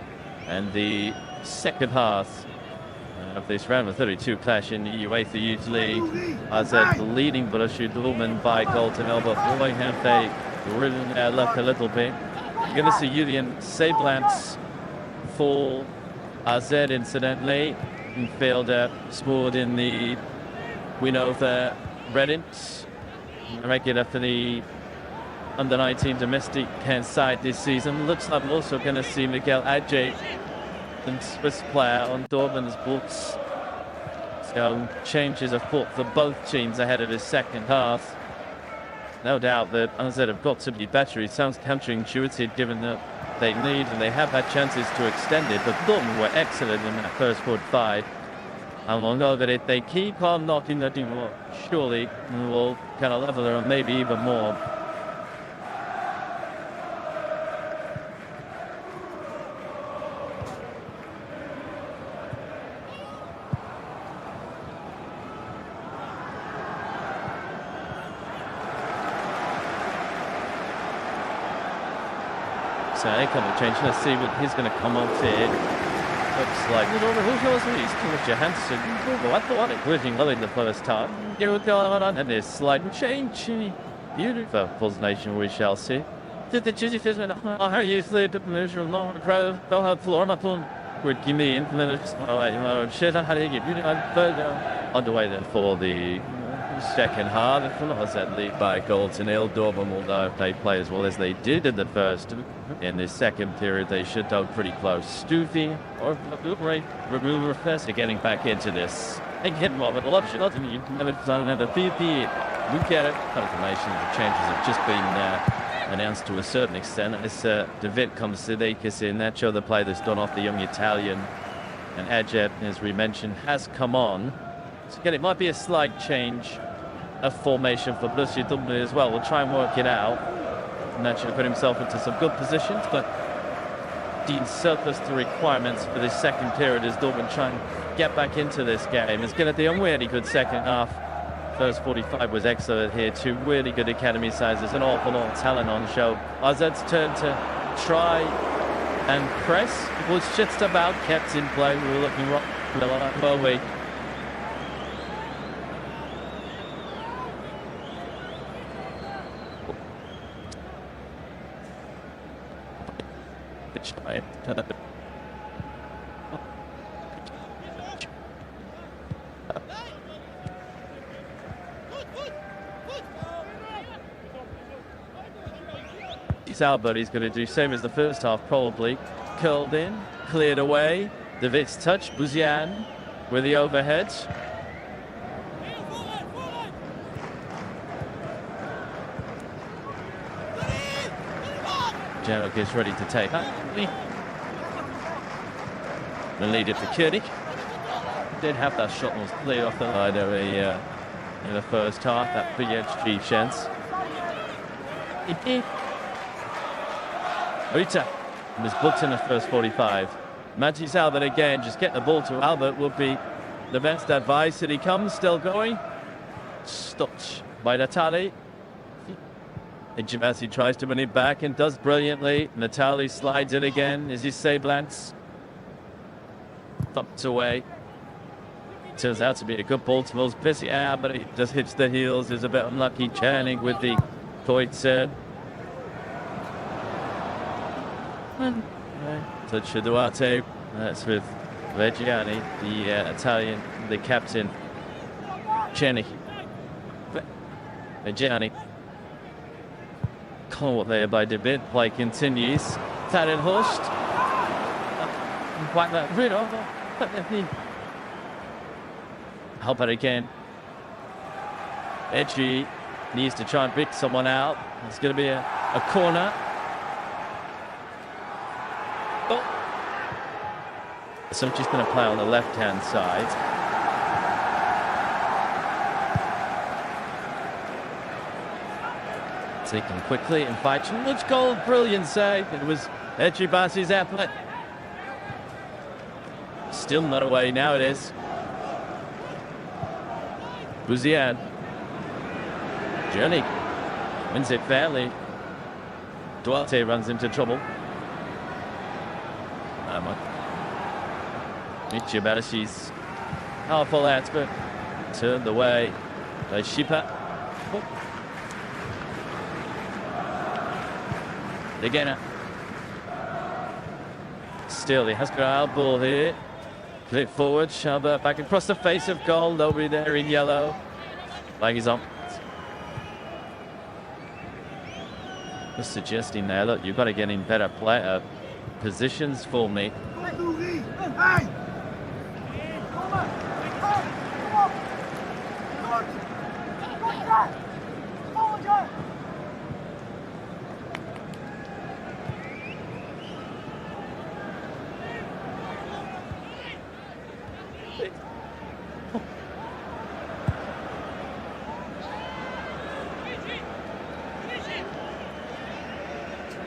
and the second half of this round of 32 clash in the UEFA Youth League. AZ leading Borussia Dortmund by goal to elbow. Boy, have they ridden their luck a little bit. You're going to see Julian Seeblants for AZ, incidentally. Midfielder scored in the win over Reddit. Regular for the under-19 domestic side this season. Looks like we're also going to see Miguel Adje, the Swiss player, on Dortmund's books. So changes afoot for both teams ahead of the second half. No doubt that AZ have got to be better. It sounds counterintuitive given that they need and they have had chances to extend it, but Dortmund were excellent in that first 45. And we'll know that if they keep on knocking the door, surely we'll kind of level them, maybe even more. So a couple of changes. Let's see what he's going to come out here. Looks like who goes with these? Kimmich Johansson. I thought it was well in the first half. And there's slight change. Beautiful Bulls Nation, we shall see. Did the Chizzy Fisman? How you slid the measure long crowd? Don't have floor up on. Would give me implemented. Shit, how do you get underway then for the second half? AZ lead by goal to nil. Dortmund will know if they play as well as they did in the first. In the second period, they should go pretty close. Stufi or remove refers to getting back into this. Again, what with a lot of shit, you never done another PP. We get it. Confirmation of the changes have just been announced to a certain extent. As David comes Sidekis in, that show the play that's done off the young Italian. And Adjet, as we mentioned, has come on. So again, it might be a slight change of formation for Borussia Dortmund as well. We'll try and work it out. And that should put himself into some good positions, but Dean surplus the requirements for this second period as Dortmund try and get back into this game. It's going to be a really good second half. First 45 was excellent here. Two really good academy sizes, an awful lot of talent on show. AZ's turn to try and press was just about kept in play. We were looking well, we. Albert, he's going to do same as the first half, probably. Curled in, cleared away. David's touch, Buzian with the overhead. Gerald gets ready to take up. The lead it for Koenig. Did have that shot was clear off the line in the first half. That BHG chance. Rita was booked in the first 45. Magis Albert again, just get the ball to Albert would be the best advice. And he comes, still going. Stopped by Natali. And Jimasi tries to win it back and does brilliantly. Natali slides it again. Is he Seeblants? Thumped away. Turns out to be a good ball to Mills. Busy out, but it just hits the heels. Is a bit unlucky. Channing with the Koitzer. Touch to Duarte. That's with Reggiani, the Italian, the captain. Channing. Reggiani. Caught there by David. Play continues. Tarin Hurst. Quite that rid of. Help it again. Edgy needs to try and pick someone out. It's going to be a corner. Oh. So just going to play on the left-hand side. Taken quickly and fights. Which goal? Brilliant save. It was Edgy Basi's outlet. Still not away. Now it is. Buzian. Journey wins it fairly. Duarte runs into trouble. Michibarashi's powerful expert turned away by Shipa. Again. Still, he has got out ball here. Flip forward, Shabba back across the face of goal. Nobody there in yellow. Like he's on. Just suggesting there, look, you've got to get in better positions for me.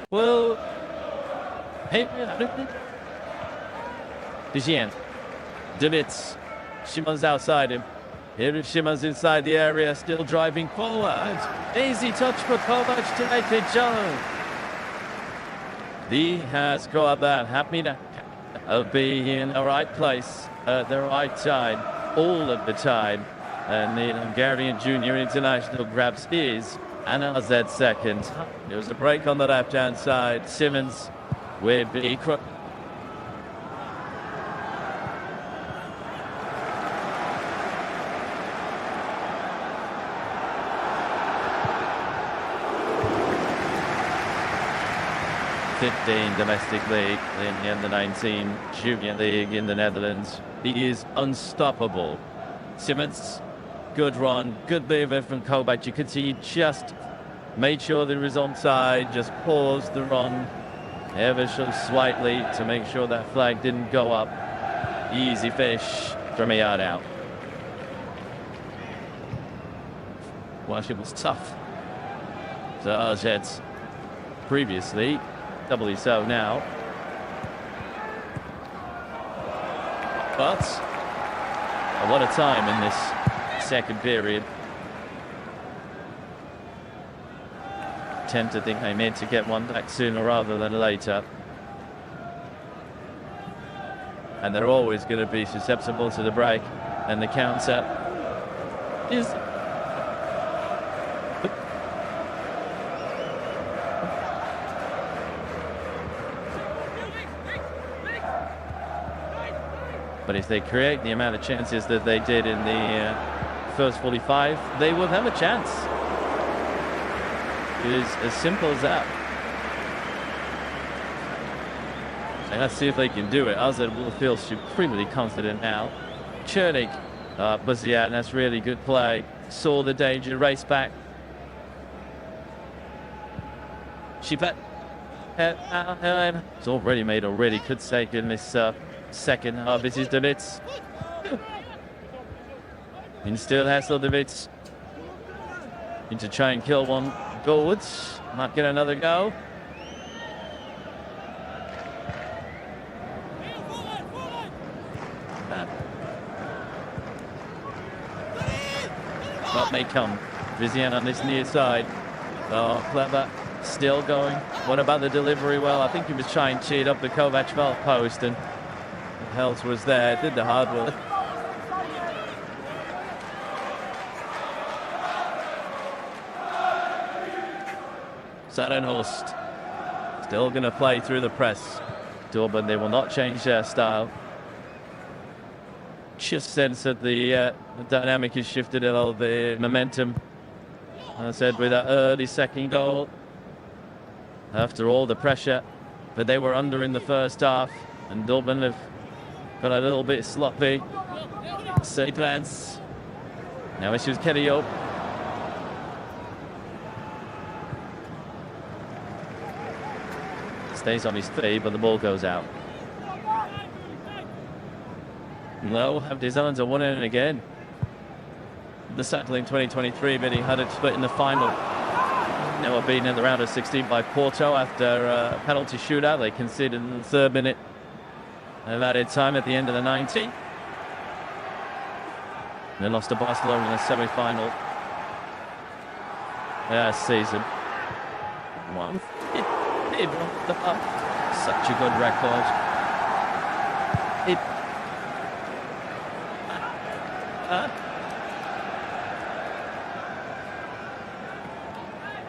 Well, hey, Dijan, Davids, Shimon's outside him. Here is Shimon's inside the area, still driving forward. Easy touch for Kovac to make it John. He has got that happy to be in the right place at the right time, all of the time. And the Hungarian junior international grabs his. And AZ second. There was a break on the left-hand side. Simmons with the crook. Domestic league in the under-19 junior league in the Netherlands. He is unstoppable. Simmons. Good run, good movement from Kovac. You could see he just made sure that he was onside, just paused the run ever so slightly to make sure that flag didn't go up. Easy fish from a yard out. Wash, it was tough. So AZ previously, doubly so now. But a lot of time in this second period. Tend to think they meant to get one back sooner rather than later. And they're always going to be susceptible to the break and the counter. Is but if they create the amount of chances that they did in the first 45, they will have a chance. It is as simple as that. So let's see if they can do it. AZ will feel supremely confident now. Chernik was and that's really good play. Saw the danger, raced back. Shipat. It's already made already. Could take in this second half. This is Davids. And still Hassel Davids. Need to try and kill one forwards. Might get another go. What may come. Vizian on this near side. Oh, clever. Still going. What about the delivery? Well, I think he was trying to cheat up the Kovac post, and Hels was there. Did the hard work. Sarenhorst still going to play through the press. Dortmund, they will not change their style. Just sense that the dynamic has shifted a little, the momentum. As I said, with that early second goal, after all the pressure, but they were under in the first half, and Dortmund have got a little bit sloppy. Seydlans. Now issues Kedio. Stays on his feet, but the ball goes out. No, have designs on one end again. The settle in 2023, but he had it split in the final. They were beaten in the round of 16 by Porto after a penalty shootout. They conceded in the third minute of added time at the end of the 90. They lost to Barcelona in the semi-final last season. 1. Such a good record.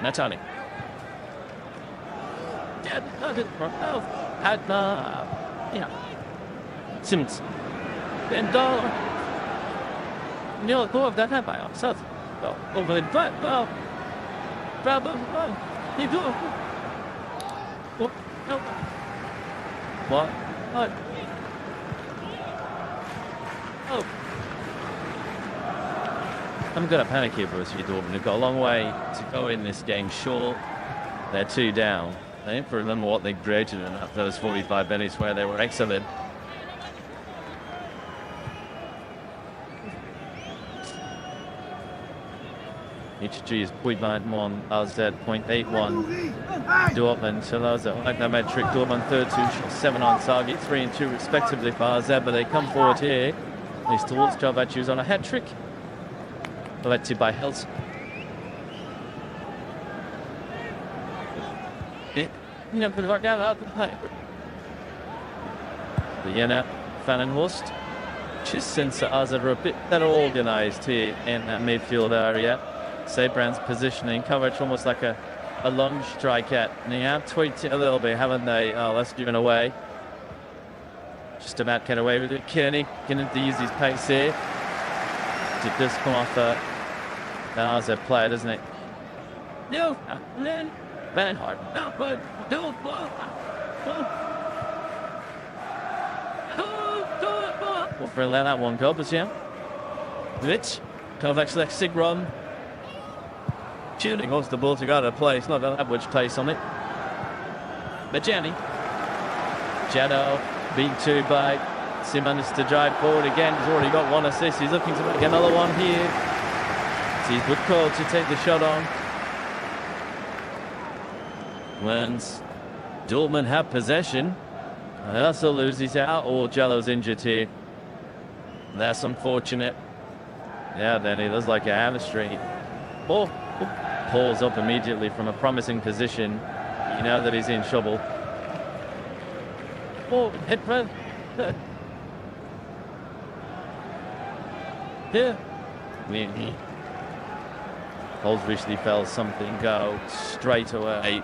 Natani. Simmons. Ben Dollar. Neil Gore, that had by ourselves. Over the butt. You do. What? What? Oh. I'm going to panic here, Bruce. Dortmund have got a long way to go in this game. Sure, they're 2 down. They didn't remember what they created in that first 45 minutes where they were excellent. HG is 0.91, AZ 0.81. Dortmund, so those are like no metric. Dortmund 3rd, 2 7 on target, 3 and 2 respectively for AZ, but they come forward here. These towards Jovacius on a hat trick. Led by Hels. Vienna, Vanenhorst. Just since AZ are a bit better organised here in that midfield area. Sabrand's positioning, coverage almost like a lunge strike at. And they have tweaked it a little bit, haven't they? Oh, that's given away. Just about get away with it. Kearney going to use his pace here. Did this come off an AZ player, doesn't it? No, then Van Hart. No, but no, what for let that one go, but yeah. Rich, Kovacs left sig run. Shooting wants the ball to go to place, not that which place on it. But Jenny. Jado being 2 by Simmons to drive forward again. He's already got 1 assist. He's looking to make another one here. Sees good call to take the shot on. Once Dortmund have possession, Russell loses out, or Jallo's injured here. That's unfortunate. Yeah, then he looks like a hamstring. Oh, pulls up immediately from a promising position. You know that he's in trouble. Oh, hit front. Yeah. Holzrichly felt something go straight away.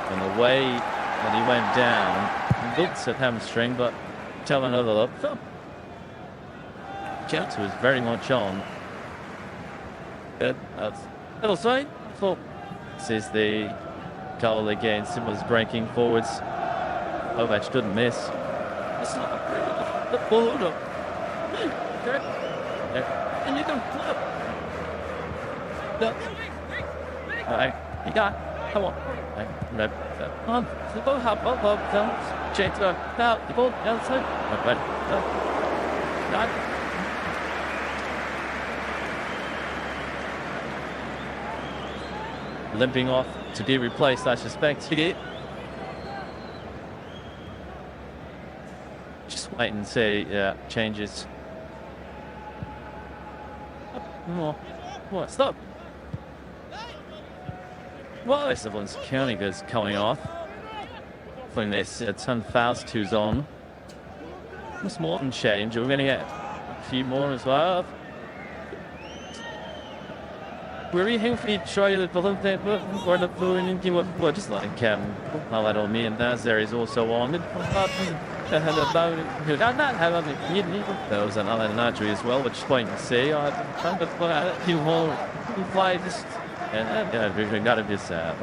And the way that he went down, looks at hamstring, but tell another look. Jets was very much on. Good. That's little side. This is the goal again. Simmons breaking forwards. Kovac didn't miss. That's not the ball. And you can flip. Alright, you got. Come on. On. The ball hop up. Change the now. The ball outside. Not. Limping off to be replaced, I suspect. Just wait and see. Yeah, changes. What? Stop. Well, this one's Koenig is coming off. Putting this 10 fouls, 2's on. What's more than change? We're going to get a few more as well. We're hopefully trying to believe that we're the blue into what just like now that all me and there is also on it. There was another nursery as well, which is point to see. I found a few more fly just yeah, we got to be sad.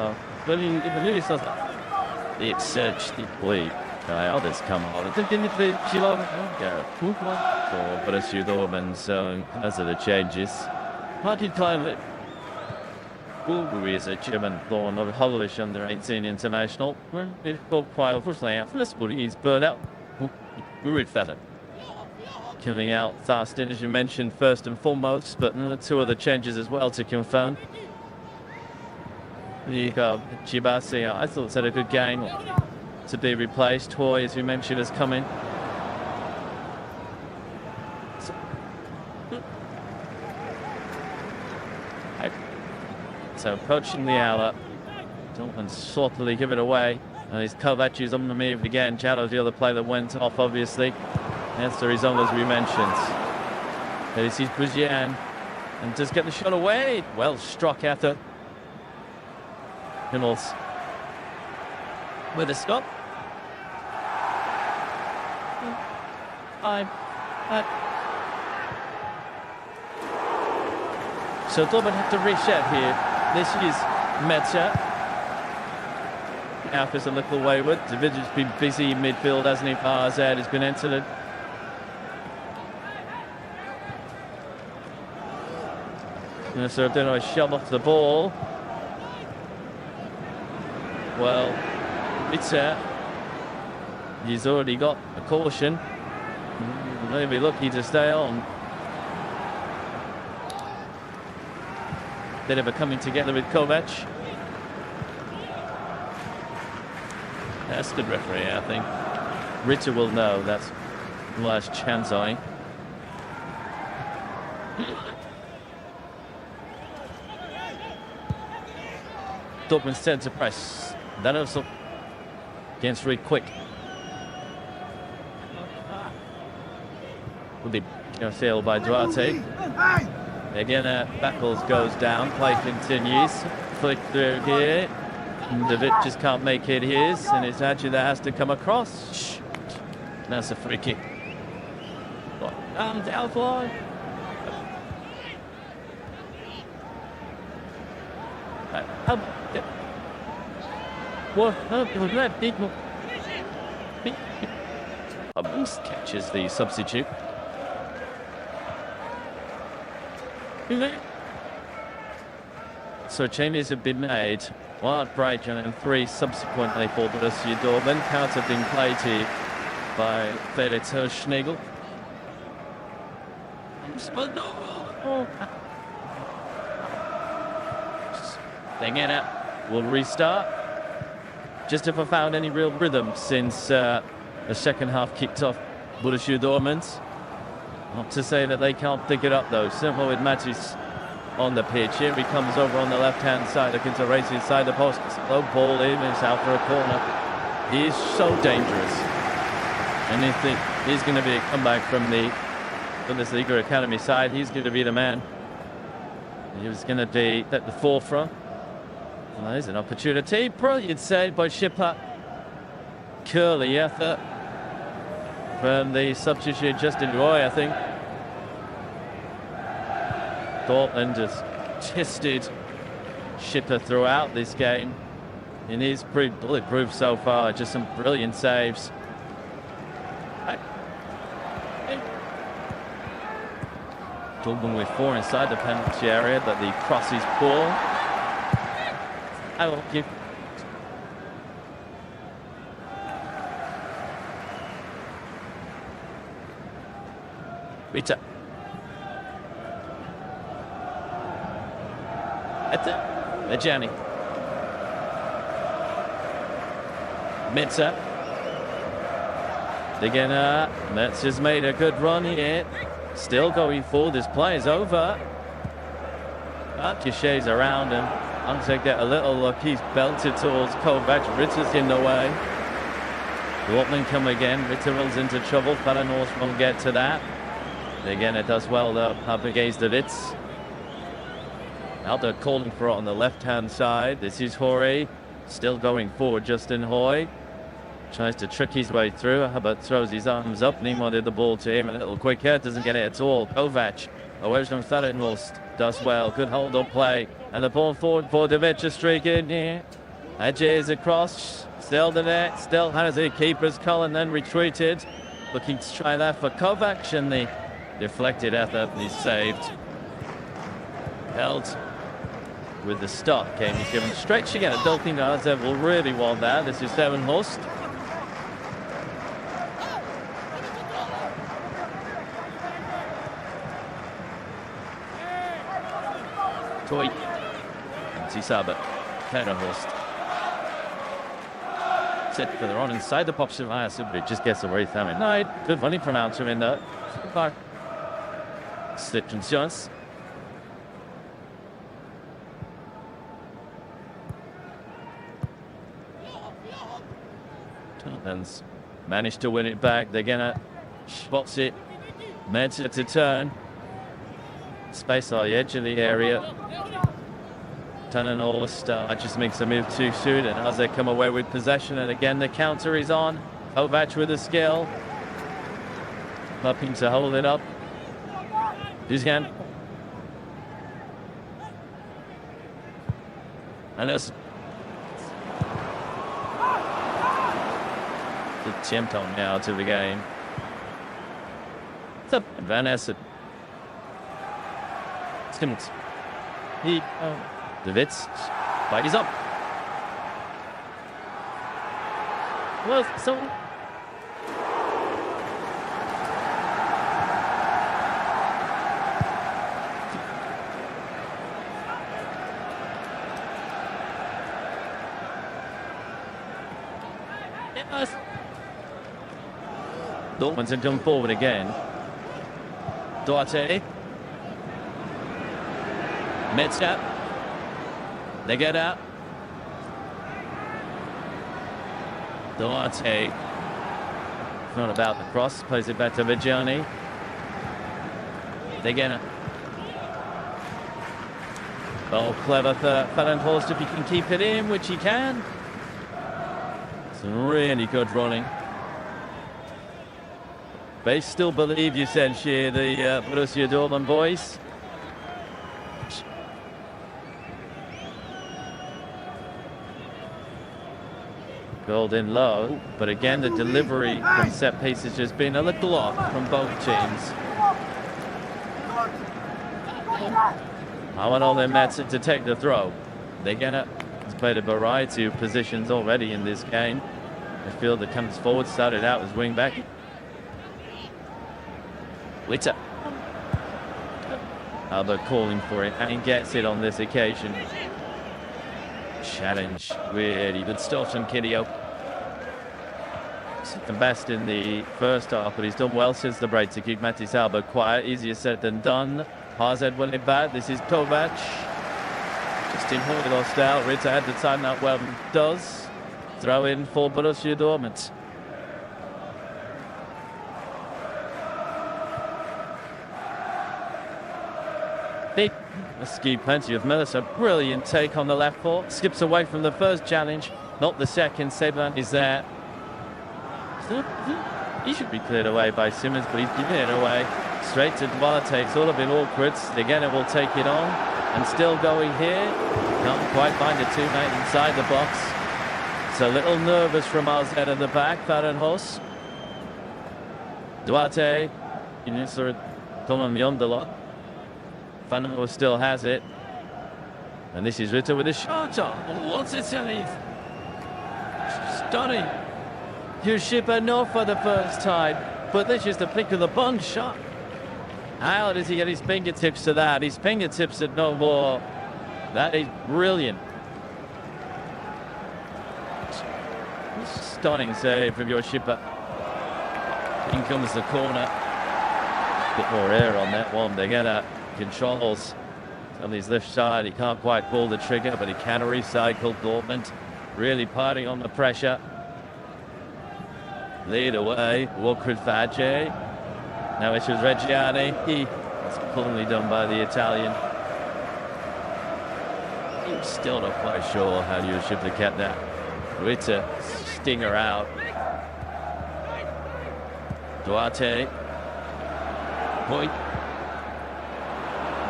But if the news does it's such deeply. Others come on. But it's you Dortmund, so as are the changes. How did time it? Bulgari is a German born of Polish under 18 international. We've got quite obviously after this, but he's burned out. We're feather. Killing out Tharstin, as you mentioned, first and foremost, but 2 other changes as well to confirm. You got Chibasi, I thought it's had a good game to be replaced. Toy, as you mentioned, is coming. So approaching the hour, Dortmund sortily give it away. His Kovacic on the move again. Jadot's the other player that went off, obviously. That's the result, as we mentioned. This is Buzian. And just get the shot away. Well struck after. Hummels with a stop. So Dortmund have to reset here. This is Metzer. Alpha's a little wayward. David has been busy in midfield, hasn't he? AZ has been entered. So I don't know, a shove off the ball. Well, Metzer, he's already got a caution. Maybe lucky to stay on. Bit of a coming together with Kovac. That's good referee, I think. Ritter will know that's the last chance on him. Dortmund centre press. That also against Reed Quick. Will be sailed by Duarte. Again, Backles goes down. Play continues. Flick through here. David just can't make it his, and it's actually that has to come across. That's a free kick. Down fly. Hopkins catches the substitute. So changes have been made. One at Brighton and 3 subsequently for Borussia Dortmund. Counter being played here by Felix Hirschnagel. Thingena will restart. Just if I found any real rhythm since the second half kicked off Borussia Dortmund. Not to say that they can't pick it up though. Simple with Mattis on the pitch. Here he comes over on the left-hand side, looking to race inside the post. Low ball in, it's out for a corner. He is so dangerous. And if he's going to be a comeback from the Bundesliga Academy side, he's going to be the man. He was going to be at the forefront. Well, there's an opportunity. Brilliant save by Schipper. Curly effort from the substitute Justin Roy, I think. Dortmund has tested Schipper throughout this game. And he's proved bulletproof so far. Just some brilliant saves. Dortmund with 4 inside the penalty area, but the cross is poor. I will give. Rita. Mejani. Metzer. Again, Metzer's made a good run here. Still going forward. This play is over. Guichet's around him. Untek get a little look. He's belted towards Kovac. Ritter's in the way. Dortmund come again. Ritter runs into trouble. Feyenoord won't get to that. Again, it does well though. Up against the Vitz. Aldo calling for it on the left-hand side. This is Jorge. Still going forward. Justin Hoy tries to trick his way through. Hubbard throws his arms up. Nemo did the ball to him a little quicker. Doesn't get it at all. Kovac away from Feyenoord does well. Good hold-up play. And the ball forward for David to streak in here. Edges across. Still the net. Still has a keeper's call and then retreated. Looking to try that for Kovac. And the deflected effort is saved. Held with the stop. Game is given stretching and I don't think AZ will really want that. This is Feyenoord. Toy. Anti-Sabat. Feyenoord. Set further on inside the box of AZ, but it just gets away from it. No, good running from Alkmaar in there. Slipped and chance. and managed to win it back. They're gonna spots it. Mensah to turn. Space on the edge of the area. Tannenhorst just makes a move too soon, and as they come away with possession, and again the counter is on. Kovac with the skill. Hoping to hold it up. Duzgan. And it's the Chimpton now to the game. It's up Van Essen. Stimmels. De Wits. Fight is up. Well, so Dortmund have come forward again. Duarte. Mensah. They get out. Duarte. It's not about the cross. Plays it back to Vajani. They get it. Oh, clever for Tannenhorst if he can keep it in, which he can. Some really good running. They still believe, you said, Shear, the Borussia Dortmund boys. Golden low, but again the delivery from set piece has just been a little off from both teams. I want all their Mensah to take the throw. They get it. He's played a variety of positions already in this game. The field that comes forward started out as wing back. Witter. Albert calling for it, and he gets it on this occasion. Challenge, really good stuff from Kidio. The best in the first half, but he's done well since the break to keep Matis Albert quiet. Easier said than done. Hazard won it back. This is Kovac. Just in lost out. Ritter had the time that well does. Throw in for Borussia Dortmund. Big ski plenty of Millis. A brilliant take on the left foot. Skips away from the first challenge, not the second. Seban is there. He should be cleared away by Simmons, but he's giving it away straight to Duarte. It's all a bit awkward. Again, it will take it on and still going here. Can't quite find a teammate inside the box. It's a little nervous from RZ at the back. Tannenhorst. Duarte. You know, sort of coming beyond a lot. Tannenhorst still has it. And this is Ritter with a shot. What's it saying? Stunning. Schipper no for the first time, but this is the pick of the bunch shot. How does he get his fingertips to that? His fingertips at no more. That is brilliant. Stunning save from your Schipper. In comes the corner. Bit more air on that one. They get controls on his left side. He can't quite pull the trigger, but he can recycle. Dortmund really parting on the pressure. Lead away, Walker Fadje. Now it was Reggiani. It's poorly done by the Italian. I'm still not quite sure how you should have kept that. Ritter, stinger out. Duarte. Point.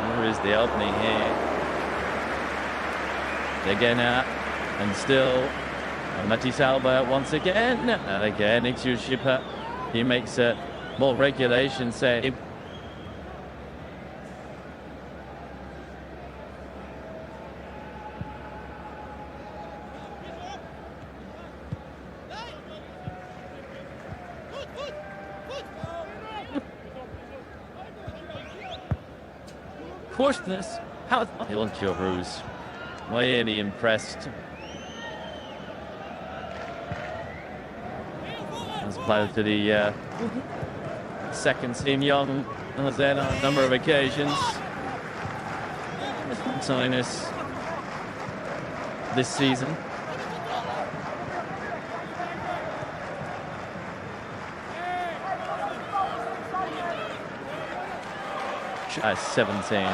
Where is the opening here? Again out, and still. Matis Albert once again, and again it's your Schipper. He makes a more regulation save. Coarseness, how your Bruce. Really impressed. Played to the second team young on a number of occasions. Sinus this season. 17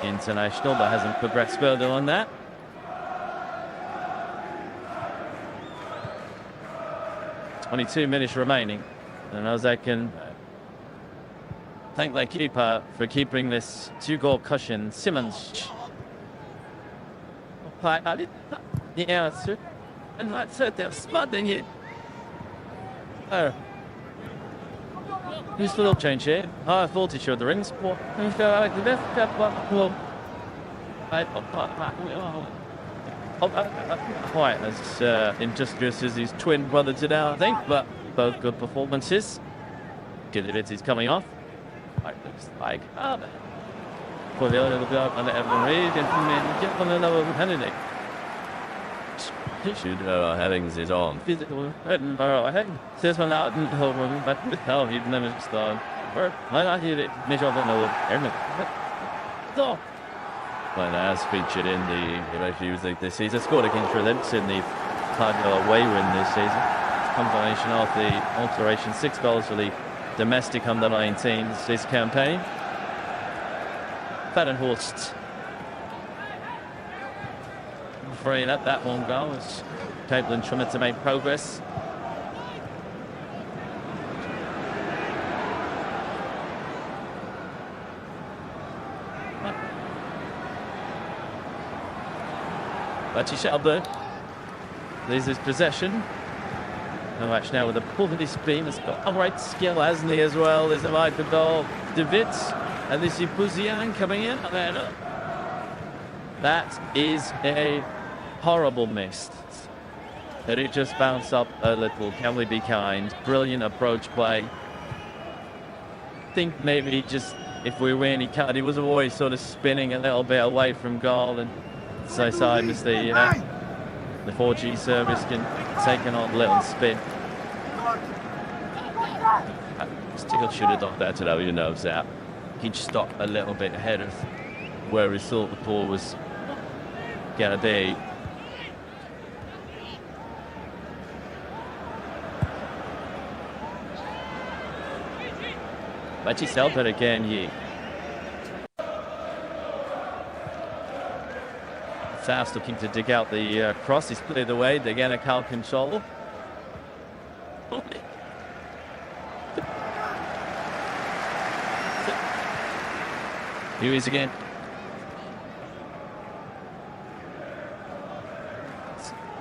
international, but hasn't progressed further on that. "22 minutes remaining, and as I can thank their keeper for keeping this 2-goal cushion, Simmons. Yeah, sir. And that's it, they're spotting it. Oh. Just a little change here. Oh, I thought he showed the rings. Quite as industrious as his twin brother today, I think, but both good performances. He's coming off. Looks like for the little bit on the Reid and get on another Kennedy. Headings is on. Physical says one out and home, but hell, he'd never start. I hear it. Measure of another. So, Well, as featured in the reviews like this season, scored against Relents in the Cardinal away win this season. Combination of the alteration, 6 goals for the domestic under-19s this campaign. Fettenhorst. Free, let that one go as Caitlin trying to make progress. Butchie Shelburne loses possession. No match now with a pull of his beam. Has got outright skill, hasn't he, as well? There's a right for goal. De Witz. And this is Buzian coming in. That is a horrible miss. But it just bounced up a little. Can we be kind? Brilliant approach play. I think maybe just if we win, he was always sort of spinning a little bit away from goal, and so side as the 4G service can take an odd little spin. Still should have done that to know your nerves out. He'd stop a little bit ahead of where he thought the ball was going to be. Butchie Shelburne again here. South looking to dig out the cross. He's cleared away. They're going to call control. Here he is again.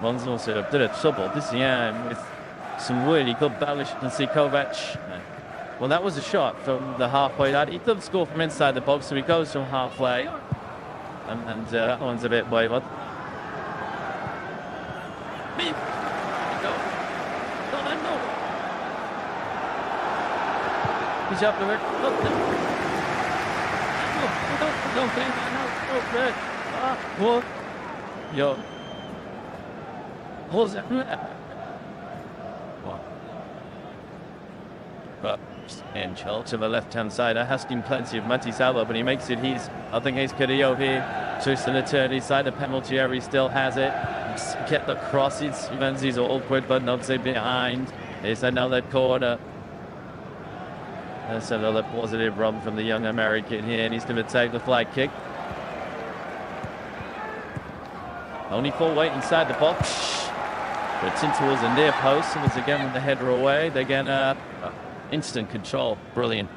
One's also a bit of trouble. This Yan with some really good balance. You can see Kovac. Well, that was a shot from the halfway line. He does score from inside the box, so he goes from halfway. And that one's a bit wayward. He's up to it. What? Yo. What's that? But and Chell to the left-hand side. I asked him plenty of Matisalo, but he makes it I think he's Carrillo here. Twists an eternity side. The penalty area still has it. Get the crosses. Menzies are awkward, but not say behind. There's another corner. That's another positive run from the young American here. He's going to take the flag kick. Only 4 wait inside the box. But it's in towards the near post. And it's again with the header away. They get instant control. Brilliant.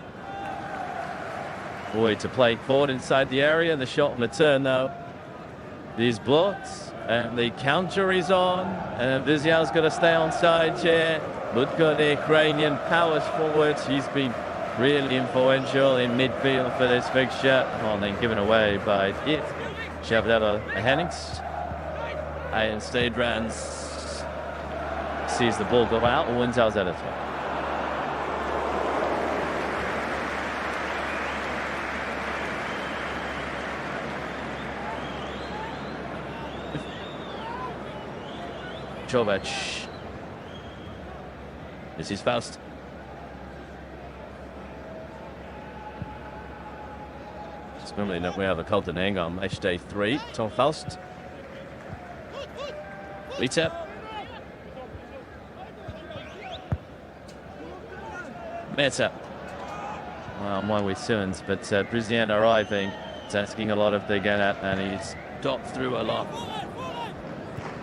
Boy, to play forward inside the area. The shot on the turn, though, is blocked. And the counter is on. And Vizial's got to stay on side here. Budko, the Ukrainian, powers forward. He's been really influential in midfield for this fixture. Oh, then given away by it. Shavdella Hennings. And Stadrans sees the ball go out and wins out at it. Jovic. This is Faust. Normally we have a Colton on match day 3. Tom Faust. Lita. Meta. well, on my way soon, but Brazilian arriving. It's asking a lot of the get at, and he's dropped through a lot.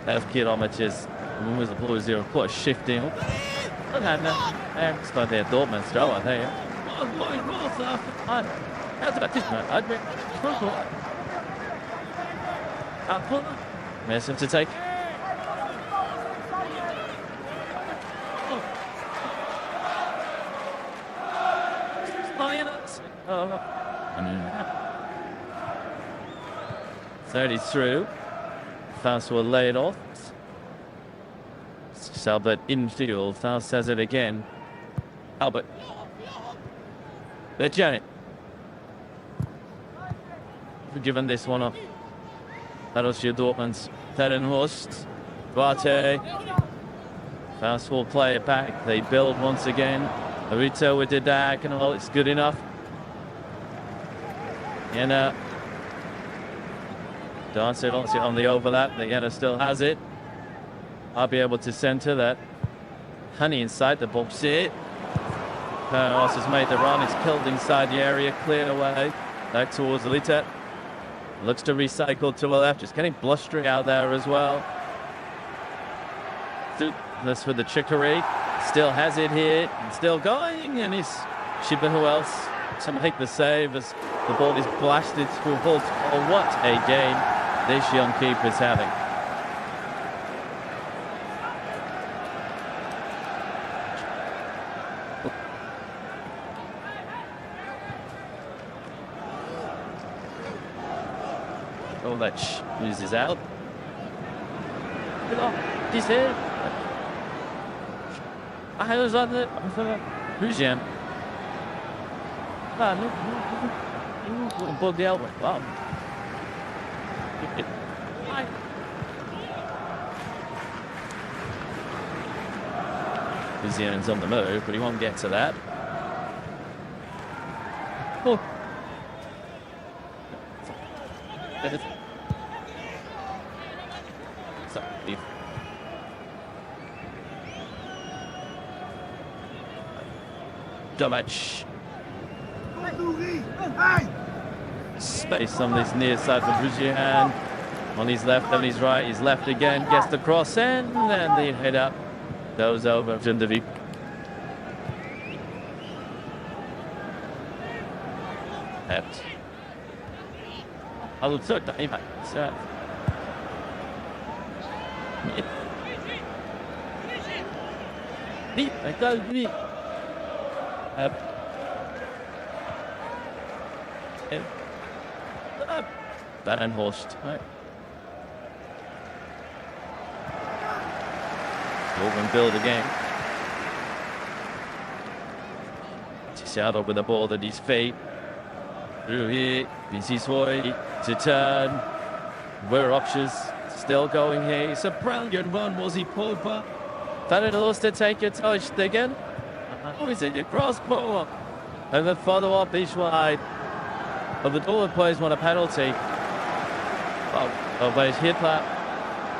11 kilometers. Was the blue zero push shifting. Look at that. It's like their Dortmund style, I think. How's about this man? I'd be. Massive to take. Oh. 30 through. Fast will lay it off. Albert infield. Faust says it again. Albert. They're Janet. We've given this one up. Borussia Dortmund's Terrenhorst. Duarte. Faust will play it back. They build once again. Arito with the diagonal. It's good enough. Jena. Duarte on the overlap. The Jena still has it. I'll be able to center that. Honey inside the box here. Pernos has made the run. It's killed inside the area. Cleared away. Back towards Lita. Looks to recycle to the left. Just getting blustery out there as well. This with the trickery. Still has it here. Still going. And he's Shiba who else? To make the save as the ball is blasted through Holt. Oh, what a game this young keeper's having. Kovac loses out. He's here. I was on the Brazilian. Bug the elbow. Wow. Brazilian's on the move, but he won't get to that. Oh. Domac. Space on this near side for Brazilian. On his left, on his right, his left again. Gets the cross in, and the head up goes over to the left. I will take that impact. Barenhorst. Right. Dortmund build again. Tisserand with the ball at his feet. Through here. Bisiswoi to turn. We're options. Still going here. It's a brilliant run. Was he pulled back? Barenhorst to take a touch again. Oh, is it a crossbar? And the follow-up is wide. But the Dortmund players want a penalty. But Hitler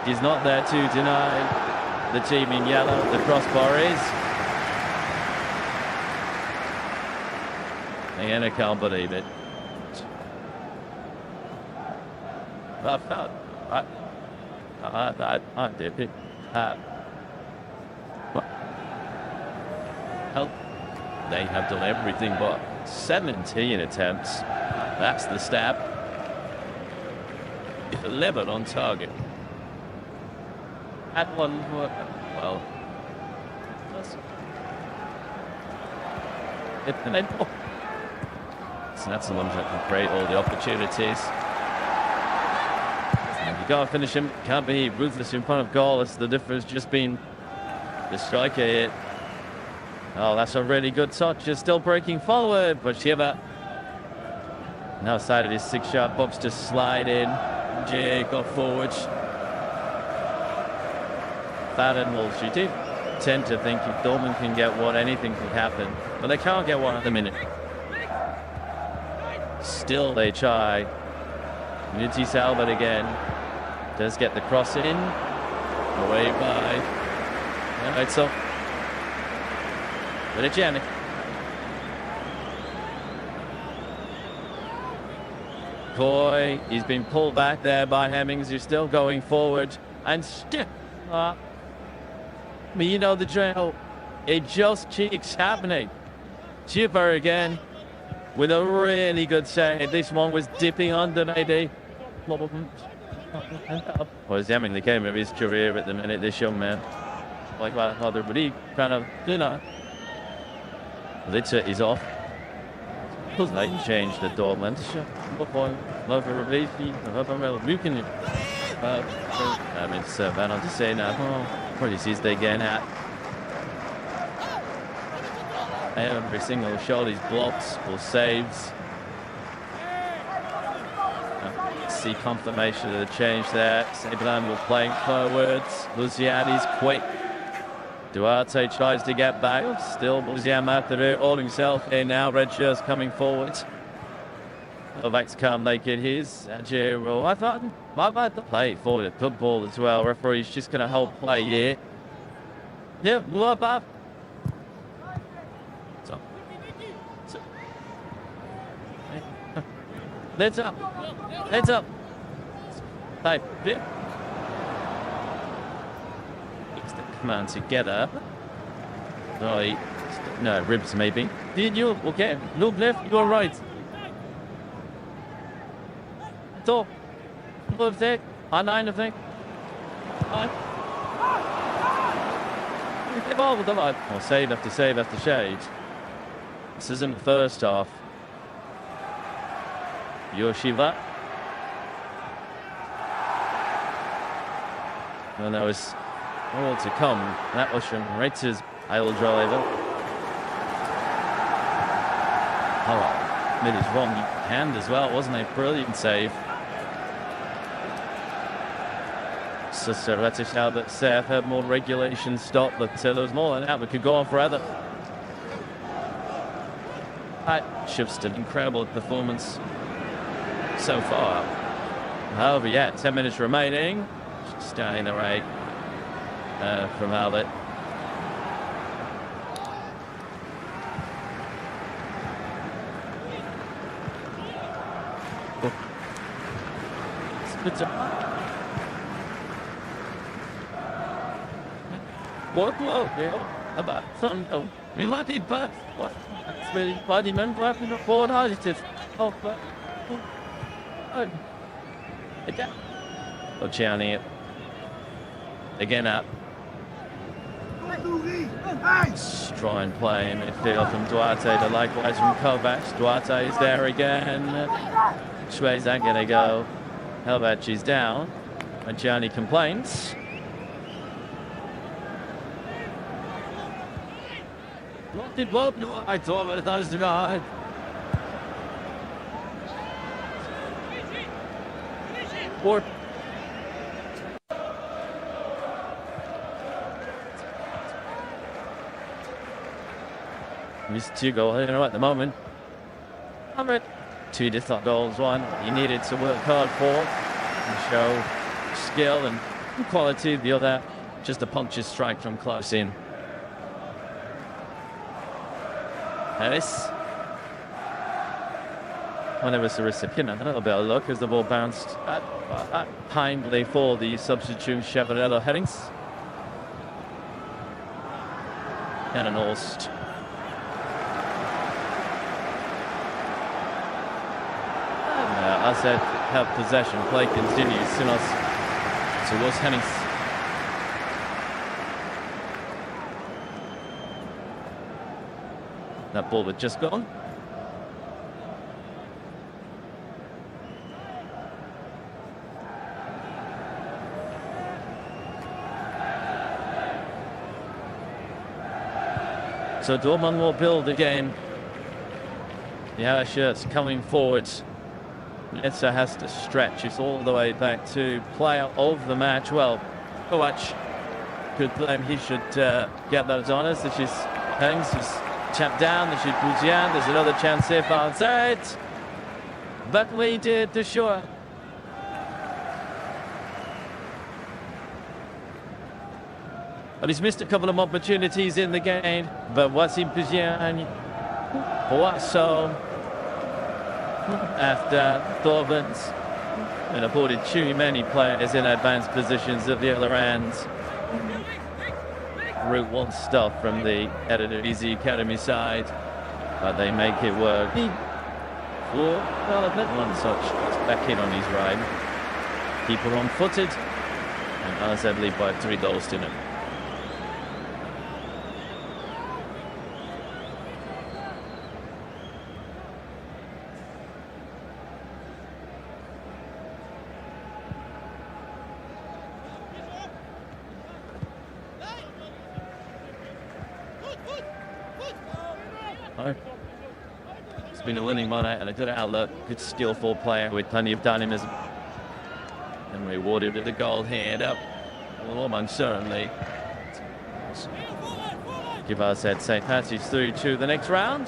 is not there to deny the team in yellow. The crossbar is. And I can't believe it. I did it. Help. They have done everything but 17 attempts. That's the stab. 11 on target. Had one work. Well. So that's the ones that can create all the opportunities. And you can't finish him. Can't be ruthless in front of goal. It's the difference just been the striker here. Oh, that's a really good touch. Just still breaking forward, but Shiva now side of his 6-yard box to slide in. Jay got forward. Faden will shoot it. Tend to think if Dortmund can get one, anything can happen, but they can't get one at the minute. Still they try. Nitty Salbert again. Does get the cross in. Away by. Yeah, it's up. But it's Janik. Coy, he's been pulled back there by Hemmings, who's still going forward. And still, but you know the drill. It just keeps happening. Chipper again with a really good save. This one was dipping under maybe. Well, he's having the game of his career at the minute, this young man. Like that other, but he kind of, you know. That's it, he's off. They changed the Dortmund. I mean, it's Van to say now. What is this they getting at? Every single shot, his blocks or saves. See confirmation of the change there. Sablan will playing forwards. Luciani's quick. Duarte tries to get back. Still Lucian after it, all himself in now. Red shirts coming forward. Kovacs can't make it his. Ajero, I thought the play for the football as well. Referee's just going to hold play here. Yeah, blow up. Let's up. Type bit. Gets the command together. Right. No, ribs maybe. Did you? Okay. Look left, you're right. Top. Look there. On 9, I think. Oh, save after save after shade. This isn't the first half. Yoshiva. And there was all to come. That was from Reitz's aisle driver. Oh, made his wrong hand as well, wasn't it? Brilliant save. So Servetish now that Seth had more regulation stop, but there was more than that. We could go on forever. Shifts an incredible performance so far. However, yeah, 10 minutes remaining. Staying away from Albert. What? Yeah. About something. We might be back. What? It's really body man clapping up forward positive. Oh, but. Again. Luciani again up. Try and play in midfield from Duarte to likewise from Kovacs. Duarte is there again. Which way is that going to go? Kovacs is down. Luciani complains. What did what? I thought it was denied. Four. Missed 2 goals at the moment. 2 distant goals, 1 he needed to work hard for and show skill and quality. The other, just a puncture strike from close in. Harris. When it was the recipient, a little bit of luck as the ball bounced kindly for the substitute Chevrolet Headings. And an Orst. As I have possession, play continues. Sinos towards Hennings. That ball had just gone. So Dortmund will build again. The shirts coming forwards. Letza has to stretch. It's all the way back to player of the match. Well, Kovac could blame. He should get those honours. This is Hennings is tapped down. This is Buzian. There's another chance here for outside. But we did the sure. But he's missed a couple of opportunities in the game. But what's in Buzian? So after Dortmund and afforded too many players in advanced positions at the other end. Route 1 stuff from the Eredivisie Academy side, but they make it work. One such back in on his ride. Keeper on footed, and AZ lead by 3 goals to nil. It's been a winning one and a good outlook, good skillful player with plenty of dynamism. And rewarded with the goal here. Up almost certainly give us that St. Patsy's through to the next round.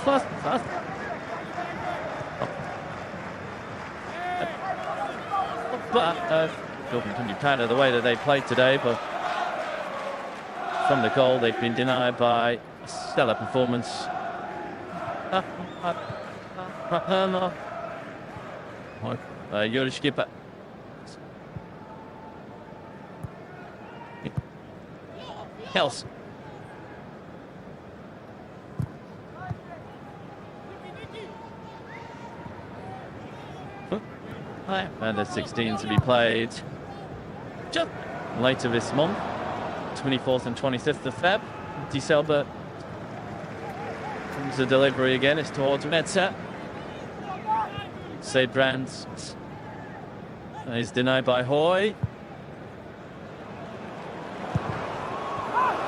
Fast. But Dortmund can be proud of the way that they played today, but from the goal they've been denied by a stellar performance. Jurgen Skipper. Kels. And the 16 to be played just later this month, 24th and 25th of Feb. Dieselber comes the delivery again. It's towards Metzer. Seydbrand is denied by Hoy.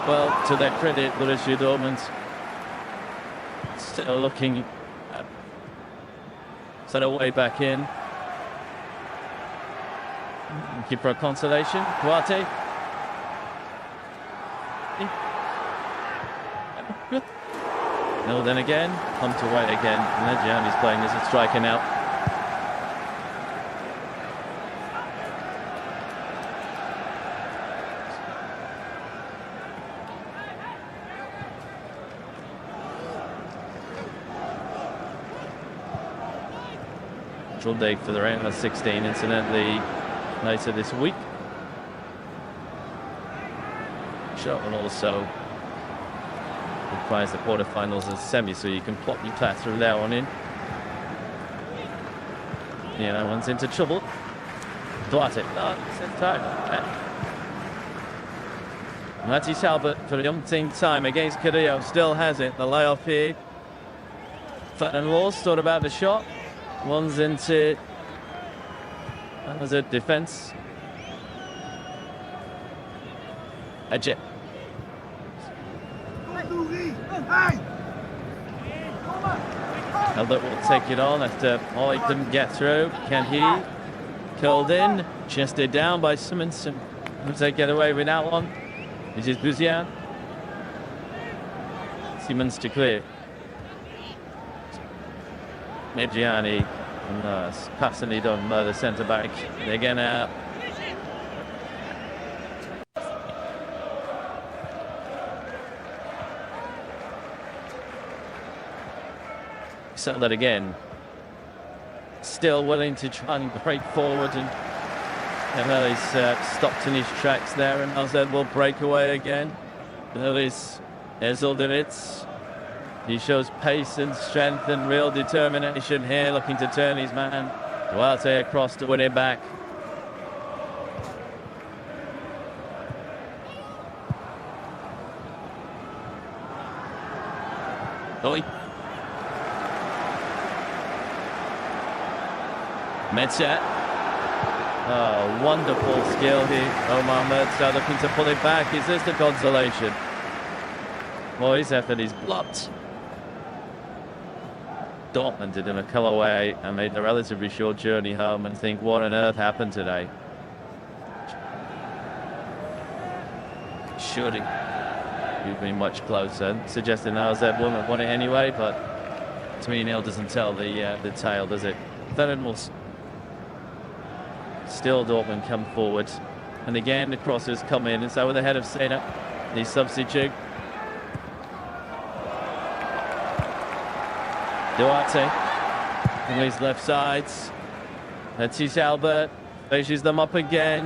Well, to their credit, Borussia Dortmund still looking set a way back in. Looking for a consolation. Duarte. No, then again, pumped away again. Gianni's playing as a striker now. Date for the round of 16, incidentally, later this week. Shot and also requires the quarterfinals and semi, so you can plop your class through that one in. Yeah, that one's into trouble. Duarte. Matty Talbot for the umpteenth time against Carrillo. Still has it. The layoff here. Ferdinand Walls thought about the shot. One's into that was a defense. Ajit. Albert will take it on after Hoy didn't get through. Can he? Curled in, chested down by Simonson. Does they get away with that one? This is Buzian. Siemens to clear. Medjiani, passingly done by the centre back. They're getting out. Settle that again. Still willing to try and break forward, and he's stopped in his tracks there, and AZ will break away again. There is Ezeldovitz. He shows pace and strength and real determination here, looking to turn his man. Duarte across to win it back. Oi. Metzer. Oh, wonderful skill here. Omar Metzer looking to pull it back. Is this the consolation? Boys, after he's blocked. Dortmund did him a colourway and made a relatively short journey home and think, what on earth happened today? Should have been much closer, suggesting AZ won it anyway, but 3-0 doesn't tell the tale, does it? Then it will still Dortmund come forward. And again, the crosses come in. It's over the head of Sena. The substitute. Duarte. On his left sides. That's Albert. Faces them up again.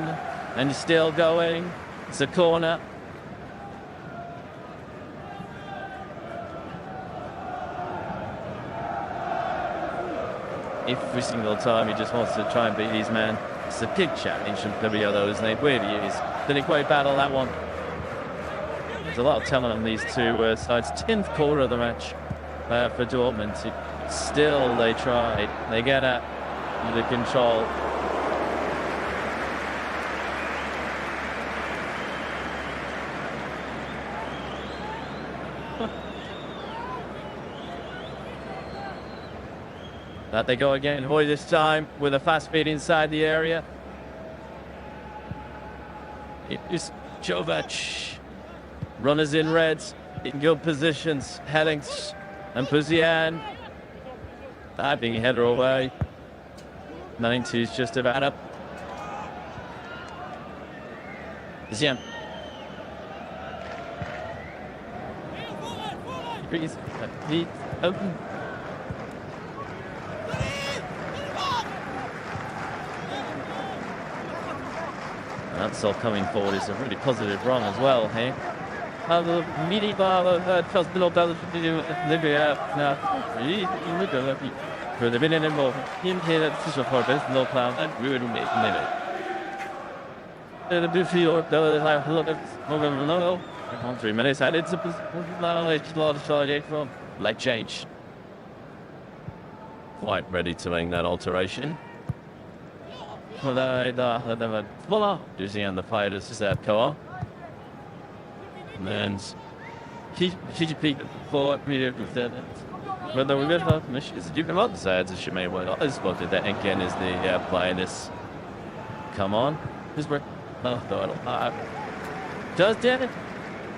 And still going. It's a corner. Every single time he just wants to try and beat his man. It's a big challenge from Gabriello, isn't it? Really is. Didn't quite battle that one. There's a lot of talent on these two sides. 10th quarter of the match for Dortmund. Still they tried. They get at the control. That they go again. Hoy this time with a fast feed inside the area. It is Jovac. Runners in reds. In good positions. Hellings and Puzian. Diving header away. 90's just about up. Zian. Breathe. Open. That's all coming forward is a really positive run as well, hey? Midi bar first little bell Libya now. For the minute more in here for this no plan and we will make minute. The Buffy the like look at no 3 minutes and it's a lot of solid from like change. Quite ready to make that alteration. Voila, Dizzy and the fighters is that car. And then she peeked forward with that. But the good is you can about the sides as she may well. I spotted that again is the play this. Come on. Who's where? No, just did it.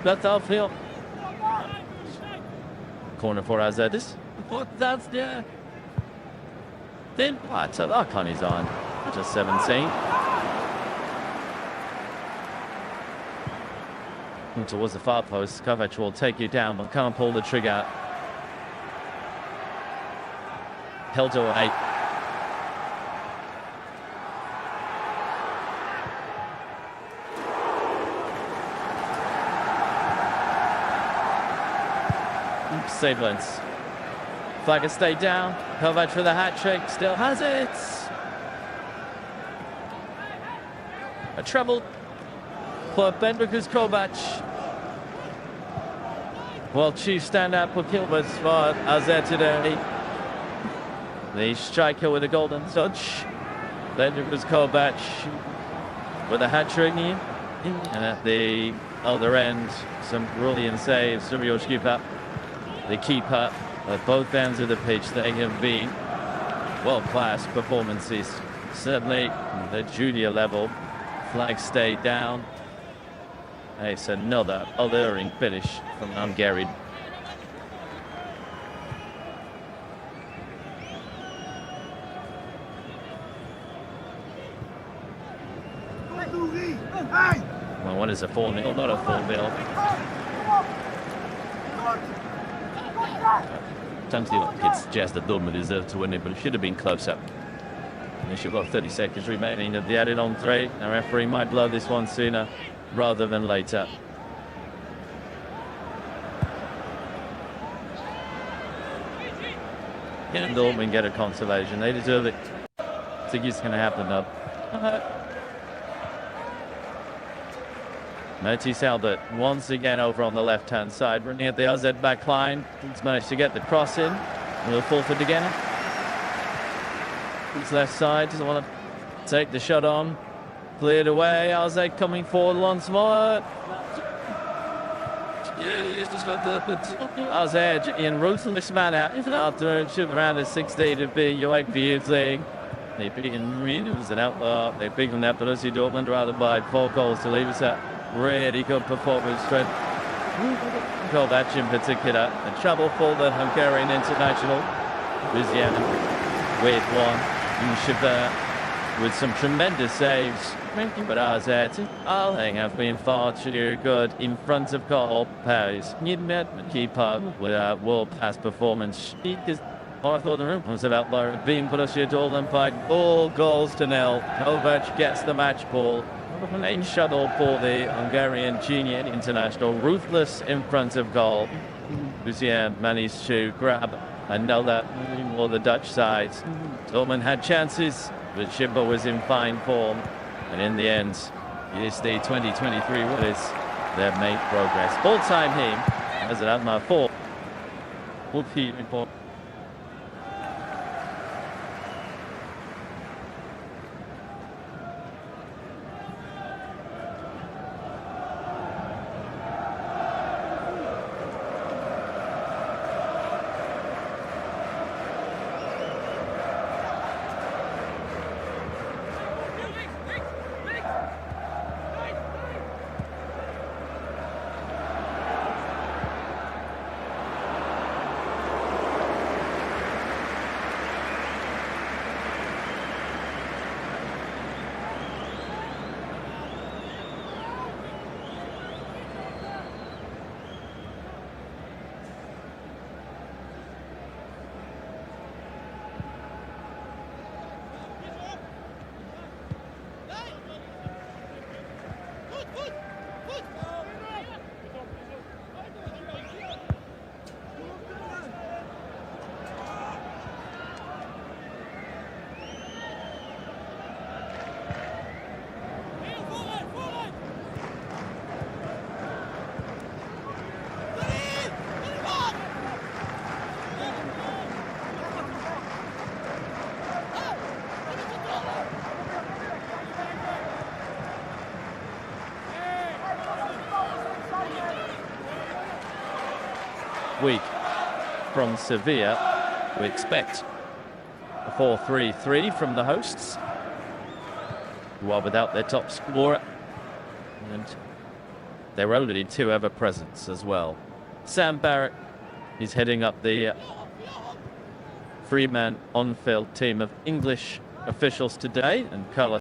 That's how I feel. Corner for AZ. This what that's there. Then what? So that kind is on. Just 17. And towards the far post, Kovac will take you down, but can't pull the trigger. Held away. Sablins. Flagger stayed down. Kovac for the hat trick. Still has it. A treble for Benrikus Kovac. Well, chief stand-up for Kilbert for AZ today. The striker with a golden touch. Benrikus Kovac with a hat-trick. And at the other end, some brilliant saves from your keeper. The keeper at both ends of the pitch. They have been world-class performances. Certainly the junior level. Flag stayed down. It's another alluring finish from Hungary. Well, what is a 4-0? Not a 4-0. Don't think it's just that Dortmund deserved to win it, but it should have been closer. And you've got 30 seconds remaining of the added on 3. The referee might blow this one sooner rather than later. Can Dortmund get a consolation? They deserve it. I think it's going to happen though. Mertis Albert once again over on the left-hand side, running at the AZ back line. He's managed to get the cross in. We'll fall for again. His left side doesn't want to take the shot on. Cleared away. AZ coming forward once more. AZ in ruthless manner. After around the 16 to be UEFA thing. They beat him. It was an outlaw. They beat him out to Borussia Dortmund rather by 4 goals to leave us at. Really good performance from Kovac in particular. A trouble for the Hungarian international. Buzian with one. Shaver with some tremendous saves. But AZ they have been far too good in front of goal. Paris keeper with a world-class performance. I thought the room was about being Borussia Dortmund by 4 goals to 0. Kovac gets the match ball. Lane shuttle for the Hungarian junior international. Ruthless in front of goal. Lucien managed to grab another for the Dutch side. Dortmund had chances, but Schimber was in fine form. And in the end, it's the 2023 winners that made progress. Full time here as an Alkmaar 4. Week from Sevilla, we expect a 4-3-3 from the hosts, who are without their top scorer, and their only 2 ever presents as well. Sam Barrett is heading up the three-man on-field team of English officials today, and Carlos